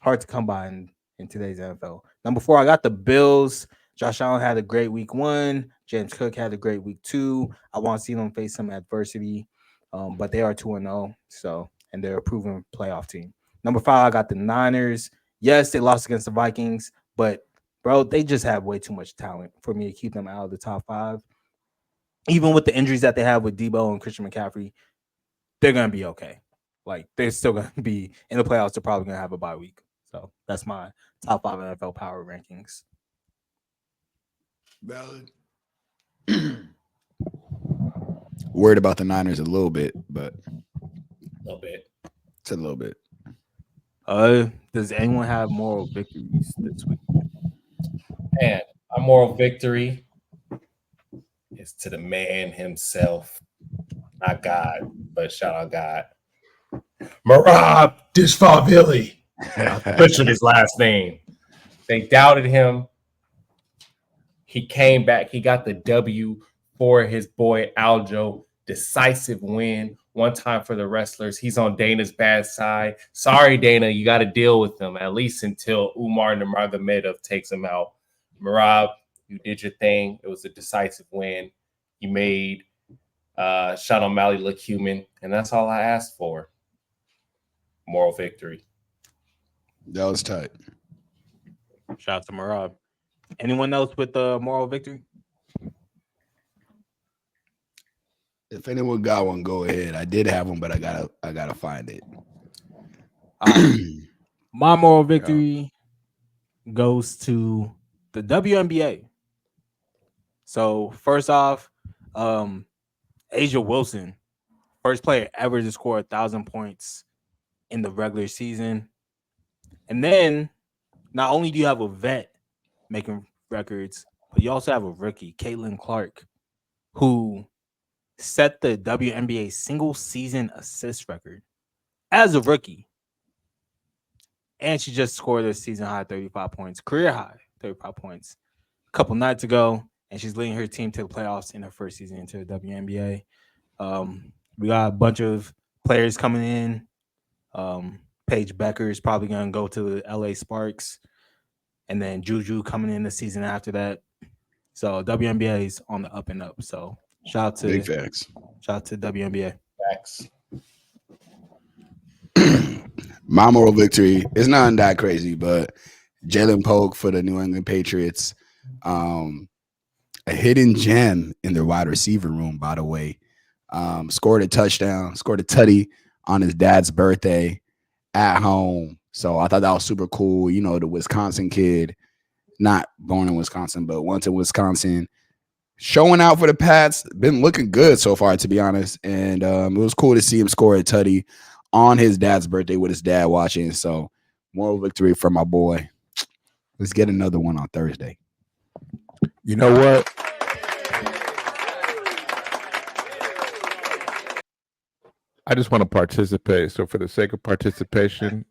hard to come by in today's NFL. Number 4, I got the Bills. Josh Allen had a great week 1. James Cook had a great week 2. I want to see them face some adversity, but they are 2-0, and they're a proven playoff team. Number 5, I got the Niners. Yes, they lost against the Vikings, but, bro, they just have way too much talent for me to keep them out of the top 5. Even with the injuries that they have with Debo and Christian McCaffrey, they're going to be okay. Like, they're still going to be in the playoffs. They're probably going to have a bye week. So that's my top 5 NFL power rankings. Valid. Worried about the Niners a little bit, but it's a little bit. Does anyone have moral victories this week? Man, our moral victory is to the man himself. Not God, but shout out God. Marab Dishfavili. I butchered his last name. They doubted him. He came back. He got the W for his boy Aljo. Decisive win. One time for the wrestlers. He's on Dana's bad side. Sorry, Dana. You got to deal with him at least until Umar Nurmagomedov takes him out. Marab, you did your thing. It was a decisive win. You made Sean O'Malley look human, and that's all I asked for. Moral victory. That was tight. Shout out to Marab. Anyone else with the moral victory? If anyone got one, go ahead. I did have one, but I gotta find it. My moral victory goes to the WNBA. So first off, Asia Wilson, first player ever to score 1,000 points in the regular season. And then not only do you have a vet making records, but you also have a rookie, Caitlin Clark, who set the WNBA single season assist record as a rookie. And she just scored a season high 35 points, career high 35 points a couple nights ago. And she's leading her team to the playoffs in her first season into the WNBA. We got a bunch of players coming in. Paige Becker is probably going to go to the LA Sparks. And then Juju coming in the season after that. So WNBA is on the up and up. So shout out to Big facts. Shout out to WNBA. Facts. My moral victory is not that crazy, but Jalen Polk for the New England Patriots. A hidden gem in their wide receiver room, by the way. Scored a touchdown, scored a tutty on his dad's birthday at home. So I thought that was super cool. You know, the Wisconsin kid, not born in Wisconsin, but went to Wisconsin, showing out for the Pats. Been looking good so far, to be honest. And it was cool to see him score a tutty on his dad's birthday with his dad watching. So moral victory for my boy. Let's get another one on Thursday. You know what? I just want to participate. So for the sake of participation,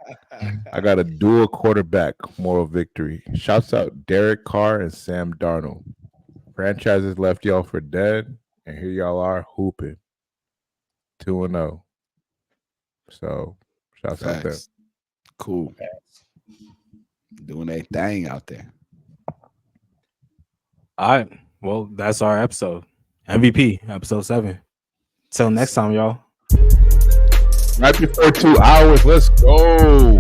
I got a dual quarterback moral victory. Shouts out Derek Carr and Sam Darnold. Franchises left y'all for dead, and here y'all are hooping. 2-0. So shouts out there. Cool. Doing a thing out there. All right. Well, that's our episode. MVP, episode 7. Till next time, y'all. Right before 2 hours. Let's go.